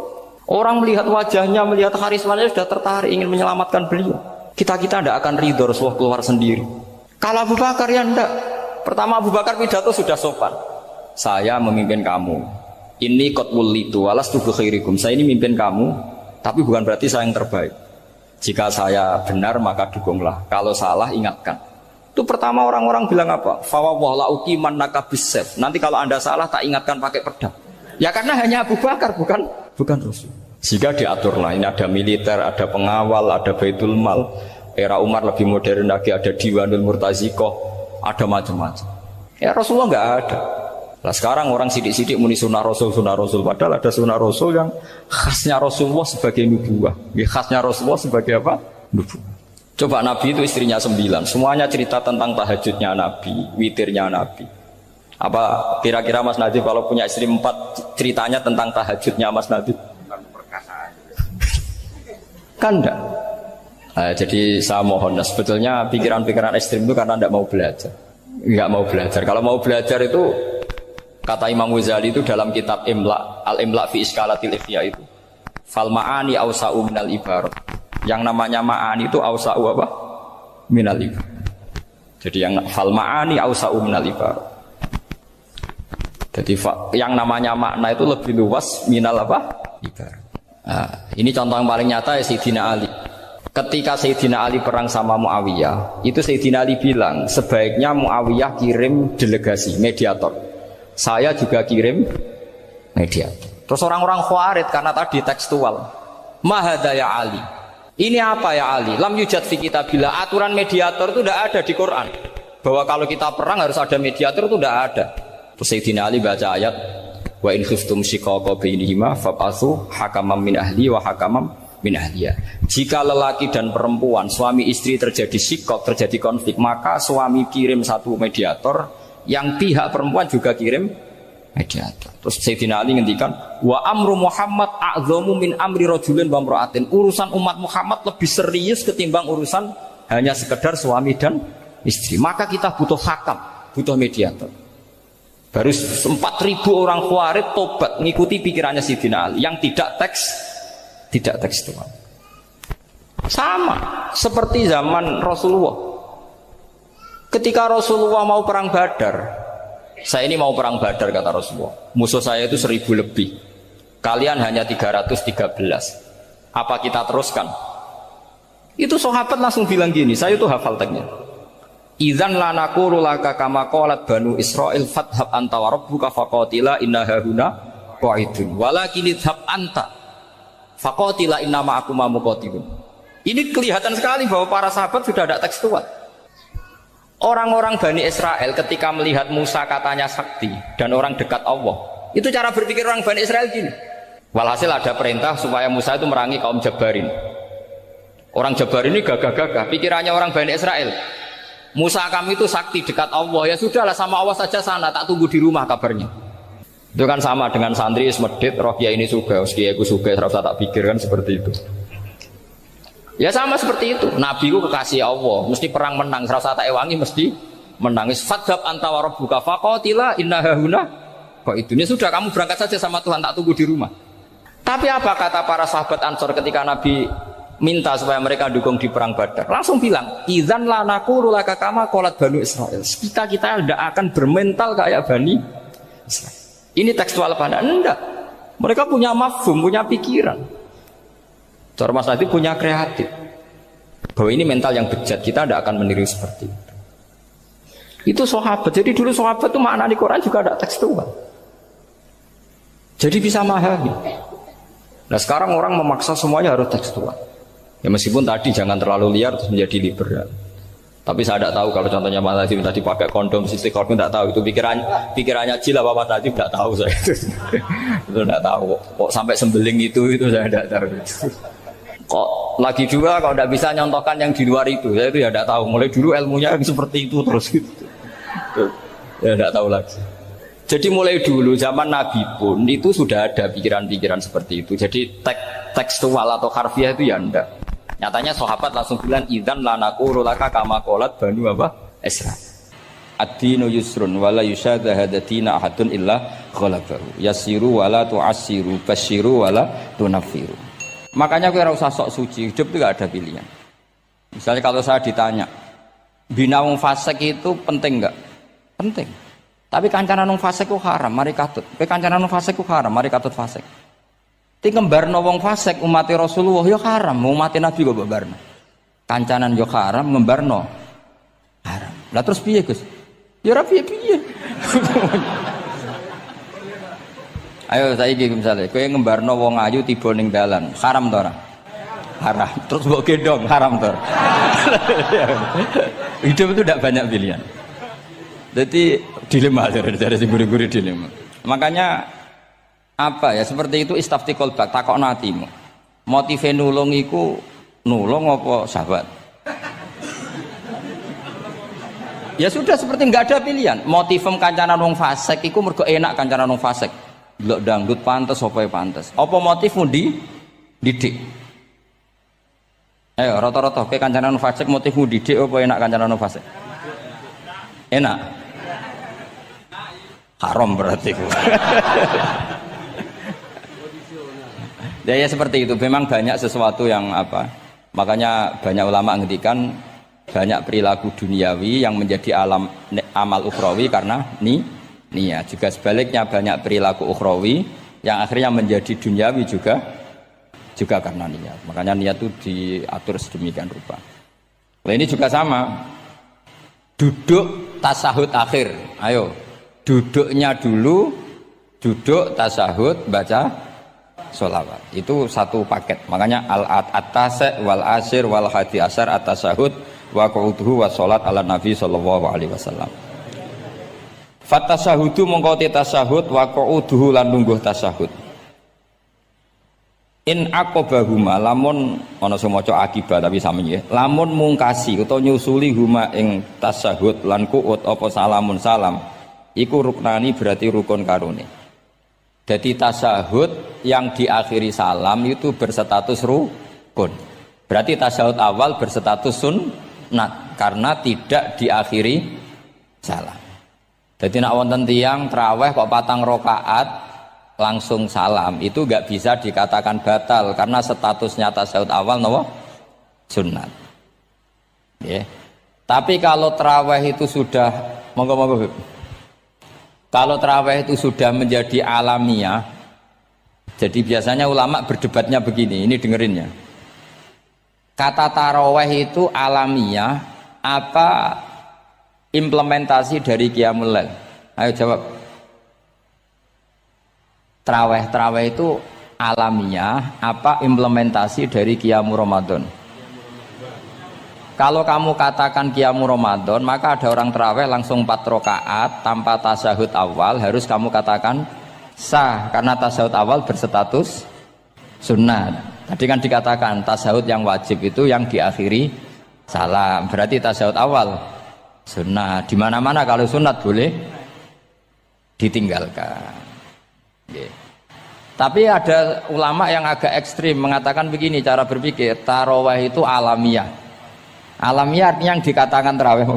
Orang melihat wajahnya, melihat karismanya sudah tertarik ingin menyelamatkan beliau. Kita tidak akan ridho Rasulullah keluar sendiri. Kalau Abu Bakar ya enggak. Pertama Abu Bakar pidato sudah sopan. Saya memimpin kamu. Ini qatwul litu walastu bi khairikum. Saya ini memimpin kamu, tapi bukan berarti saya yang terbaik. Jika saya benar maka dukunglah. Kalau salah ingatkan. Itu pertama orang-orang bilang apa? Fawwah la uqiman naka bisef. Nanti kalau Anda salah tak ingatkan pakai pedang. Ya karena hanya Abu Bakar bukan Rasul. Jika diaturlah ini ada militer, ada pengawal, ada Baitul Mal. Era Umar lebih modern lagi, ada Diwanul Murtazikoh, ada macam-macam. Ya Rasulullah nggak ada. Nah sekarang orang sidik-sidik muni sunnah Rasul, padahal ada sunnah Rasul yang khasnya Rasulullah sebagai nubuwah. Khasnya Rasulullah sebagai apa? Nubuwah. Coba Nabi itu istrinya 9, semuanya cerita tentang tahajudnya Nabi, witirnya Nabi. Apa kira-kira Mas Nadif kalau punya istri 4 ceritanya tentang tahajudnya Mas Nadif? Kan enggak? Nah, jadi saya mohon, sebetulnya pikiran-pikiran ekstrim itu karena enggak mau belajar. Enggak mau belajar. Kalau mau belajar itu kata Imam Ghazali itu dalam kitab Imla, Al-Imla fi Iskalatil Ikhya itu. Fal ma'ani awsa'u minal ibarat. Yang namanya ma'ani itu awsa'u apa? Minal ibarat. Jadi yang fal ma'ani awsa'u minal ibarat. Jadi yang namanya makna itu lebih luas minal apa? Ibarat. Nah, ini contoh yang paling nyata ya Sayyidina Ali. Ketika Sayyidina Ali perang sama Muawiyah, itu Sayyidina Ali bilang sebaiknya Muawiyah kirim delegasi, mediator. Saya juga kirim mediator. Terus orang-orang Khawarij karena tadi tekstual. Mahada ya Ali. Ini apa ya Ali? Lam yujad fi kitabillah. Aturan mediator itu tidak ada di Quran. Bahwa kalau kita perang harus ada mediator itu tidak ada. Terus Sayyidina Ali baca ayat wa in khiftum shiqaqa bainihima fab'atsu hakaman min ahli wa hakaman min ahliya. Jika lelaki dan perempuan, suami istri terjadi shiqaq, terjadi konflik, maka suami kirim satu mediator, yang pihak perempuan juga kirim mediator. Terus Sayyidina Ali ngendikan wa amru Muhammad a'dhamu min amri rajulin wa imra'atin. Urusan umat Muhammad lebih serius ketimbang urusan hanya sekedar suami dan istri. Maka kita butuh hakam, butuh mediator. Baru 4.000 orang Khawarij tobat mengikuti pikirannya Sayyidina Ali yang tidak tekstual. Sama seperti zaman Rasulullah. Ketika Rasulullah mau perang Badar, saya ini mau perang Badar kata Rasulullah. Musuh saya itu 1.000 lebih. Kalian hanya 313. Apa kita teruskan? Itu sahabat langsung bilang gini, saya itu hafal teksnya. Idzan la naqulu laka kama qalat banu Israil fathab anta wa rabbuka faqatila inna hahuna qa'idun walakin idhab anta faqatila inna ma'akum muqatilun. Ini kelihatan sekali bahwa para sahabat sudah ada tekstual. Orang-orang Bani Israel ketika melihat Musa katanya sakti dan orang dekat Allah, itu cara berpikir orang Bani Israel gini. Walhasil ada perintah supaya Musa itu merangi kaum Jabarin. Orang Jabarin ini gagah-gagah, pikirannya orang Bani Israel. Musa kami itu sakti dekat Allah, ya sudahlah sama Allah saja sana, tak tunggu di rumah kabarnya. Itu kan sama dengan santri Ismedit, roh kiai ini suga, kiai aku suga, serasa tak pikir kan seperti itu. Ya sama seperti itu. Nabi ku kekasih Allah, mesti perang menang, serasa tak ewangi mesti menangis. Fadhab anta wa rabbuka faqatila inna hahuna. Kok itu ini sudah kamu berangkat saja sama Tuhan, tak tunggu di rumah. Tapi apa kata para sahabat Ansor ketika Nabi minta supaya mereka dukung di perang Badar? Langsung bilang, idzan la naqulu laka kama qalat banu Israil. Kita tidak akan bermental kayak Bani Israil. Ini tekstual pada enggak. Mereka punya mafhum, punya pikiran. Cara Mas Nadif punya kreatif. Bahwa ini mental yang bejat, kita tidak akan meniru seperti itu. Itu sahabat. Jadi dulu sahabat itu makna di Quran juga ada tekstual. Jadi bisa memahami. Nah sekarang orang memaksa semuanya harus tekstual. Ya meskipun tadi jangan terlalu liar terus menjadi liberal. Tapi saya tidak tahu kalau contohnya Mas Nadif tadi pakai kondom, sistem kondom tidak tahu itu pikirannya Jil apa Mas Nadif tidak tahu saya itu tidak tahu. Kok sampai sembeling itu saya tidak tahu. Kok lagi juga kalau tidak bisa nyontohkan yang di luar itu, saya itu ya tidak tahu. Mulai dulu ilmunya seperti itu terus gitu. Ya tidak tahu lagi. Jadi mulai dulu zaman Nabi pun itu sudah ada pikiran-pikiran seperti itu. Jadi tekstual atau harfiah itu ya enggak. Nyatanya sahabat langsung bilang idzan la naqulu laka kama qalat banu apa? Isra. Ad-dinu yusrun wala yusyadha hadatina ahadun illa ghalabahu. Yasiru wala tu'assiru basyiru wala tunaffiru. Makanya kowe ora usah sok suci, hidup itu enggak ada pilihan. Misalnya kalau saya ditanya, bina wong fasik itu penting enggak? Penting. Tapi kancanan wong fasik ku haram, mari katut. Kowe kancanan wong fasik ku haram, mari katut fasik. Ti ngembarno wong fasik umat Rasulullah ya haram, umat Nabi kok mbarno. Kancanan yo haram, ngembarno haram. Lah terus piye, Gus? Ya ora piye-piye. Ayo saiki misale kowe ngembarno wong ayu tiba ning dalan, haram ta ora? haram. Terus mbok gendong haram tuh. Hidup itu tidak banyak pilihan. Jadi dilema dari guru-guru dilema. Makanya apa ya seperti itu istafti kolbak takok natimu. Motive nulung iku nulung apa sahabat? Ya sudah seperti nggak ada pilihan. Motivem kancanan wong fasik iku mergo enak kancanan wong fasik. Delok dangdut pantes apa pantes. Apa motifmu didik? Ayo rata-rata ke kancanan wong fasik motifmu didik apa enak kancanan wong fasik? Enak. Haram berarti. Ya seperti itu. Memang banyak sesuatu yang apa? Makanya banyak ulama ngendikan banyak perilaku duniawi yang menjadi amal ukhrawi karena niat. Juga sebaliknya banyak perilaku ukhrawi yang akhirnya menjadi duniawi juga karena niat. Makanya niat itu diatur sedemikian rupa. Nah ini juga sama. Duduk tasahud akhir. Ayo, duduknya dulu, duduk tasahud baca sholawat. Itu satu paket. Makanya al-at-tase wal asir wal hadi asar at-tasahud wa qu'uduhu wa sholat ala nabi sallallahu alaihi wasallam. Fatasahudu mongko tasahud wa qu'uduhu lan lungguh tasahud. In aqobahuma lamun ana sing maca akibah tapi sami nggih. Lamun mungkasi utawa nyusuli huma ing tasahud lan qu'ud apa salamun salam iku ruknani berarti rukun karone. Jadi tasahud yang diakhiri salam itu berstatus rukun. Berarti tasahud awal berstatus sunnah karena tidak diakhiri salam. Jadi nak wonten tiyang traweh kok 4 rakaat langsung salam itu enggak bisa dikatakan batal karena statusnya tasahud awal napa sunnah. Ya. Tapi kalau traweh itu sudah monggo kalau traweh itu sudah menjadi alamiah, jadi biasanya ulama berdebatnya begini, ini dengerinnya. Kata taraweh itu alamiah, apa implementasi dari Qiyamul Lail? Ayo jawab. Traweh itu alamiah, apa implementasi dari Qiyamul Ramadan? Kalau kamu katakan Qiyamul Ramadan, maka ada orang traweh langsung 4 rakaat tanpa tasahud awal, harus kamu katakan sah karena tasahud awal berstatus sunnah. Tadi kan dikatakan tasahud yang wajib itu yang diakhiri salam, berarti tasahud awal sunnah. Di mana-mana kalau sunat boleh ditinggalkan. Tapi ada ulama yang agak ekstrim mengatakan begini cara berpikir, tarawih itu alamiah. Alamiah yang dikatakan tarawih,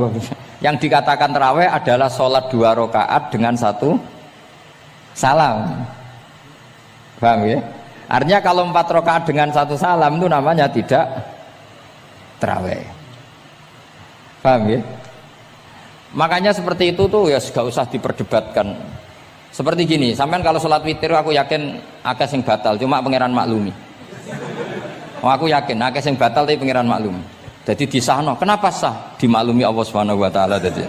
yang dikatakan tarawih adalah sholat 2 rakaat dengan 1 salam. Paham ya? Artinya kalau 4 rakaat dengan 1 salam itu namanya tidak tarawih. Paham ya? Makanya seperti itu tuh ya gak usah diperdebatkan. Seperti gini, sampean kalau sholat witir aku yakin akeh sing batal, cuma pangeran maklumi. Aku yakin akeh sing batal tapi pangeran maklumi. Jadi disahno, kenapa sah? Dimaklumi Allah Subhanahu wa taala tadi.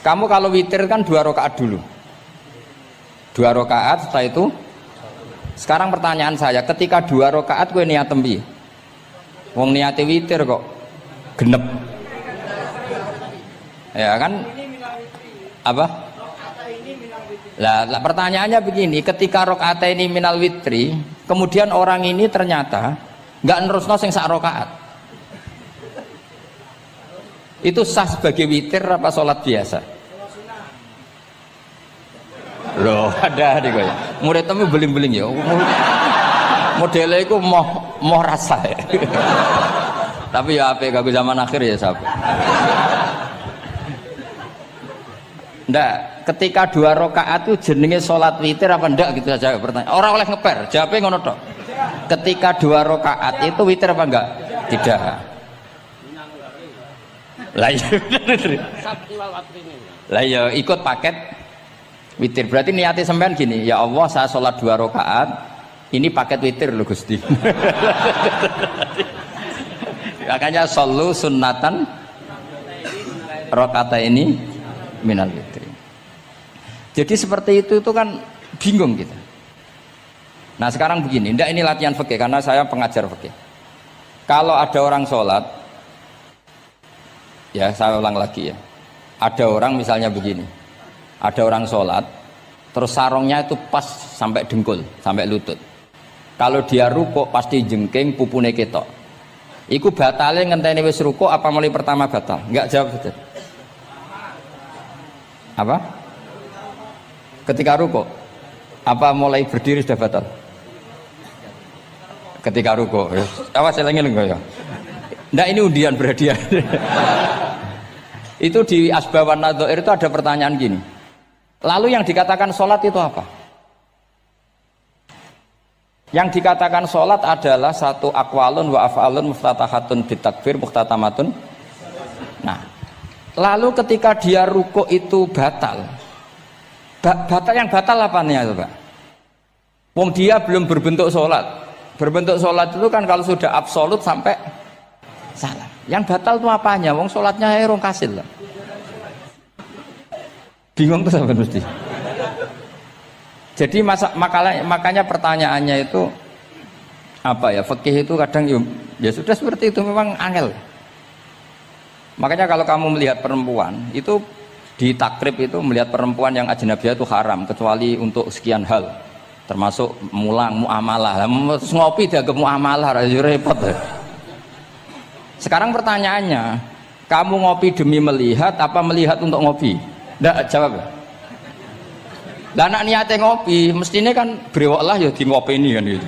Kamu kalau witir kan 2 rakaat dulu. 2 rakaat setelah itu. Sekarang pertanyaan saya, ketika 2 rakaat kowe niat tembi. Wong niate witir kok genep. Ya kan? Apa? Lah pertanyaannya begini, ketika rakaat ini minal witri, kemudian orang ini ternyata enggak nerusno sing sak rakaat. Itu sah sebagai witir apa sholat biasa? Loh ada nih kaya murid temu beling-beling ya modelnya itu mau rasa ya. Tapi ya apa gak zaman akhir ya sahabat. Ndak, ketika 2 rakaat itu jenenge sholat witir apa ndak gitu saja pertanyaan. Orang oleh ngeper, jawabnya ngono tok. Ketika 2 rakaat itu witir apa enggak? Tidak. Lah ya ikut paket witir. Berarti niatnya sampean gini, ya Allah saya sholat 2 rakaat, ini paket witir loh Gusti. Makanya shollu sunnatan rakaat ini minal witri. Jadi seperti itu kan bingung kita. Nah sekarang begini, ndak ini latihan fikih karena saya pengajar fikih. Kalau ada orang sholat, ya saya ulang lagi ya. Ada orang misalnya begini, ada orang sholat, terus sarungnya itu pas sampai dengkul, sampai lutut. Kalau dia rukuk pasti jengking pupune ketok. Iku batale ngenteni wis rukuk apa mulai pertama batal? Enggak jawab saja. Apa? Ketika rukuk. Apa mulai berdiri sudah batal? Ketika rukuk. Awas elengin enggak ya? Enggak, ini undian berhadiah. Itu di Asbawan Nadhair itu ada pertanyaan gini. Lalu yang dikatakan sholat itu apa? Yang dikatakan sholat adalah satu akwalun wa af'alun muftatahatun bitakbir muhtatamatun. Nah, lalu ketika dia rukuk itu batal. Batal yang batal apanya itu, Pak? Wong dia belum berbentuk sholat. Berbentuk sholat itu kan kalau sudah absolut sampai salah. Yang batal itu apanya? Wong sholatnya erong kasil lah. Bingung tuh sampai mesti. Jadi makanya pertanyaannya itu apa ya? Fikih itu kadang ya sudah seperti itu, memang angel. Makanya kalau kamu melihat perempuan itu di takrib itu melihat perempuan yang ajnabiyah itu haram kecuali untuk sekian hal, termasuk mulang muamalah. Ngopi dia ke muamalah repot. Sekarang pertanyaannya, kamu ngopi demi melihat apa melihat untuk ngopi? Nggak jawab. Lah anak niate ngopi, mestinya kan brewok lah ya di ngopi ini kan gitu.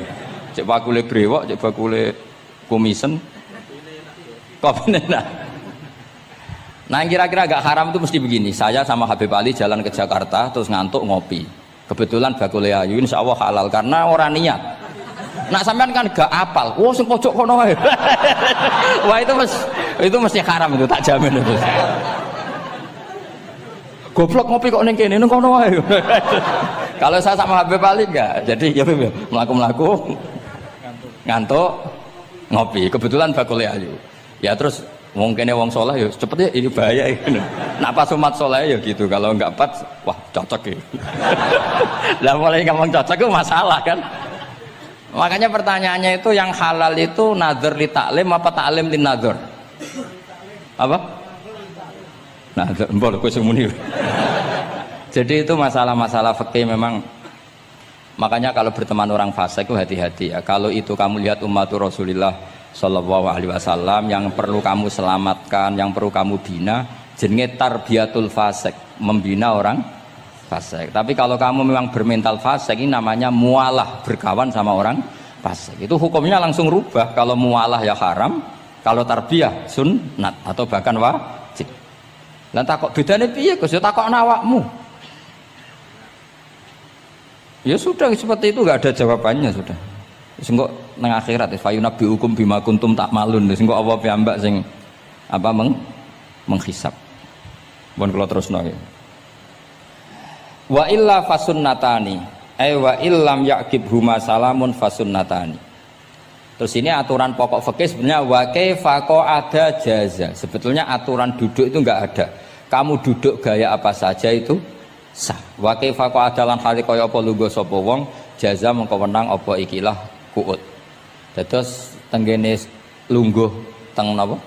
Cek bakule brewok, cek bakule komisen. Kopi nah. Nah yang kira-kira agak haram itu mesti begini. Saya sama Habib Ali jalan ke Jakarta terus ngantuk ngopi. Kebetulan bakule ayu insya Allah halal karena orang niat. Nak sampean kan gak apal. Wah sing pojok kono wae. Wah itu mesti haram itu, tak jamin itu. Goblok ngopi kok ning kene ning kono wae. Kalau saya sama Habib Ali enggak. Jadi ya mlaku-mlaku ngantuk ngopi. Kebetulan bakule ayu. Ya terus mungkin wong soleh ya cepet ya ini bahaya ini. Nak pas umat soleh ya gitu. Kalau enggak pas wah cocok ya. Lah mulai ngomong cocok itu masalah kan. Makanya pertanyaannya itu yang halal itu nazar li taklim apa taklim li nazar? Apa? Nah, mbok kowe sing muni. Jadi itu masalah-masalah fikih memang. Makanya kalau berteman orang fasik itu hati-hati ya. Kalau itu kamu lihat umatur Rasulullah sallallahu alaihi wasallam yang perlu kamu selamatkan, yang perlu kamu bina, jenenge tarbiyatul fasik, membina orang fasik. Tapi kalau kamu memang bermental fasik, ini namanya mualah, berkawan sama orang fasik. Itu hukumnya langsung rubah. Kalau mualah ya haram, kalau tarbiyah sunnat atau bahkan wajib. Lah takok bedane piye Gus? Ya takokno awakmu. Ya sudah seperti itu, enggak ada jawabannya sudah. Wis engko nang akhirat fa yunabbiukum bima kuntum ta'malun. Wis engko apa piyambak sing apa menghisab. Mun kula terusno nggih. Wa illa fasunnatani ay wa illam yaqibhuma salamun fasunnatani. Terus ini aturan pokok fikih sebenarnya wa kaifa qa'ada jaza. Sebetulnya aturan duduk itu enggak ada. Kamu duduk gaya apa saja itu sah. Wa kaifa qa'ada lan hale kaya apa lungguh sapa wong jaza mengko wenang apa ikilah qu'ud. Terus tenggene lungguh teng napa?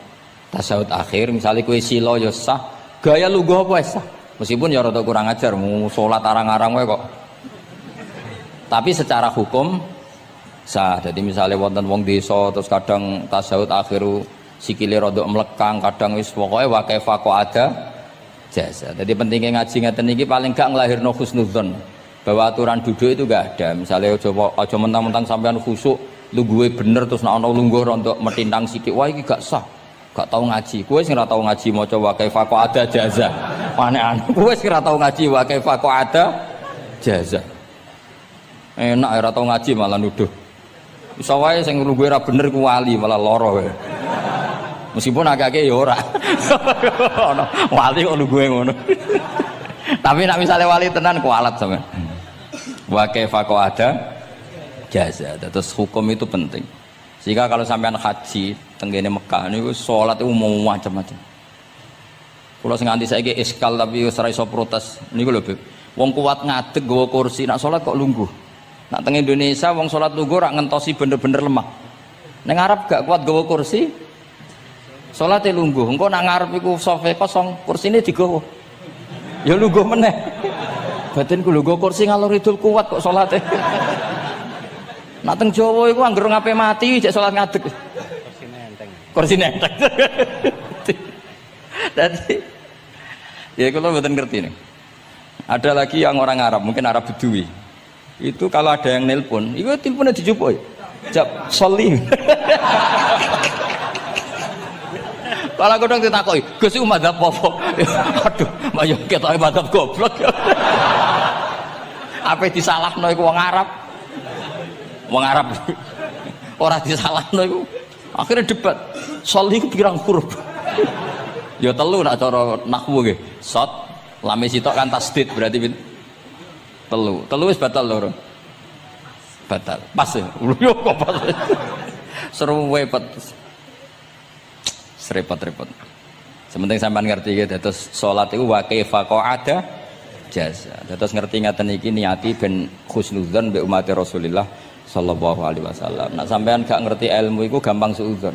Tasyahud akhir misalnya kowe sila ya sah. Gaya lungguh apa sah? Meskipun ya rada kurang ajar mau salat arang-arang wae kok. Tapi secara hukum sah. Jadi misalnya wonten wong desa terus kadang tasyahud akhiru sikile rada mlekang, kadang wis pokoke wa kaifa qa'ada jasa. Jadi pentingnya ngaji ngeten iki paling gak nglahirno husnudzon bahwa aturan duduk itu gak ada. Misalnya aja mentang-mentang sampean khusuk lungguhe bener terus nek ana lungguh rontok metintang sithik wah iki gak sah. Gak tau ngaji. Kowe sing ora tau ngaji maca wa kaifa qa'ada jaza. Aneh-aneh. Kowe sing ora tau ngaji wa kaifa qa'ada jaza. Enak ora tau ngaji malah nuduh. Iso wae sing lungguhe ora bener ku wali malah lara wae. Meskipun agak-agak ya ora. Wali kok lungguhe ngono. Tapi nek misale wali tenan kualat sampean. Wa kaifa qa'ada jaza. Terus hukum itu penting. Sehingga kalau sampean haji tenggene Mekah niku salat itu mau macam-macam. Kula sing nganti saiki iskal tapi wis ora iso protes niku lho, Beb. Wong kuat ngadeg nggawa kursi nak salat kok lungguh. Nak teng Indonesia wong salat lungguh rak ngentosi bener-bener lemah. Ning Arab gak kuat gawa kursi. Salate lungguh. Engko nak ngarep iku sofa kosong, kursine digawa. Ya lungguh meneh. Batinku lho nggo kursi ngalor idul kuat kok salate. Nak teng Jawa iku anggere ngape mati jek salat ngadeg. Kursine enteng. Dadi ya kalau mboten ngerti nih. Ada lagi yang orang Arab, mungkin Arab Bedui. Itu kalau ada yang nelpon, itu teleponnya dijupuk. Jap soli. Kalau aku dong ditakoki, Gus iku madzhab apa? Aduh, mayo ketoke madzhab goblok. Apa disalahno iku wong Arab? Wong Arab. Ora disalahno iku. Akhirnya debat. Soli iku pirang huruf? Ya telu nak cara nahwu nggih. Shot, lame sitok kan tasdid berarti telu. Telu wis batal lho. Batal. Pas ya. Yo kok pas. Seru wepet. Serepot-repot. Sementing sampean ngerti ya dados salat iku wa kaifa qa'ada jaza. Dados ngerti ngaten iki niati ben husnudzon mbek umat Rasulullah sallallahu alaihi wasallam. Nek sampean gak ngerti ilmu iku gampang suudzon.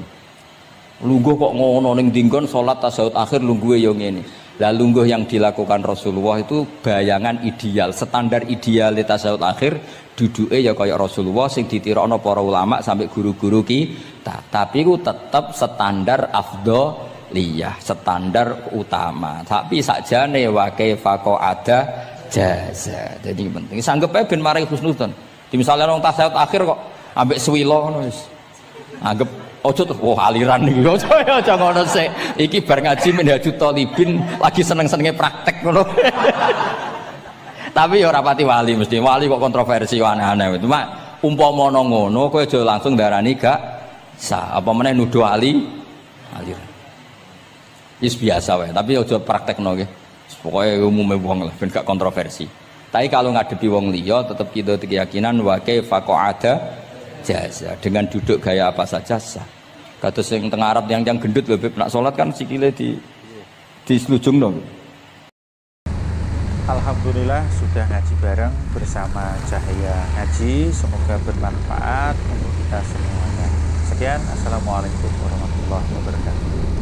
Lungguh kok ngono ning dinggon salat tasyahud akhir lungguhe yo ngene. Lah lungguh yang dilakukan Rasulullah itu bayangan ideal, standar ideal tasyahud akhir duduke ya kaya Rasulullah sing ditirakno para ulama sampai guru-guru kita. Tapi ku tetap standar afdholiyah, standar utama. Tapi sakjane wa kaifa qa'ada jaza. Jadi penting sanggep ae ben maring husnudzon. Di misalnya orang tasyahud akhir kok ambek swilo ngono wis. Anggap ojo tuh, wah aliran nih, ojo ngono sih. Iki bar ngaji Minhajut Thalibin lagi seneng-senenge praktek ngono. Tapi ya rapati wali mesti wali kok kontroversi aneh-aneh. Cuma umpama ngono, kowe aja langsung darani gak sah. Apa meneh nuduh aliran. Is biasa wae, tapi aja praktekno nggih. Pokoke umume wong lah ben gak kontroversi. Tapi kalau ngadepi wong liya tetep kita keyakinan wa kaifa qa'ada jaza dengan duduk gaya apa saja sah. Kados sing teng Arab yang gendut lho Beb nak salat kan sikile di selujungno. Alhamdulillah sudah ngaji bareng bersama Cahaya Ngaji, semoga bermanfaat untuk kita semuanya. Sekian, assalamualaikum warahmatullahi wabarakatuh.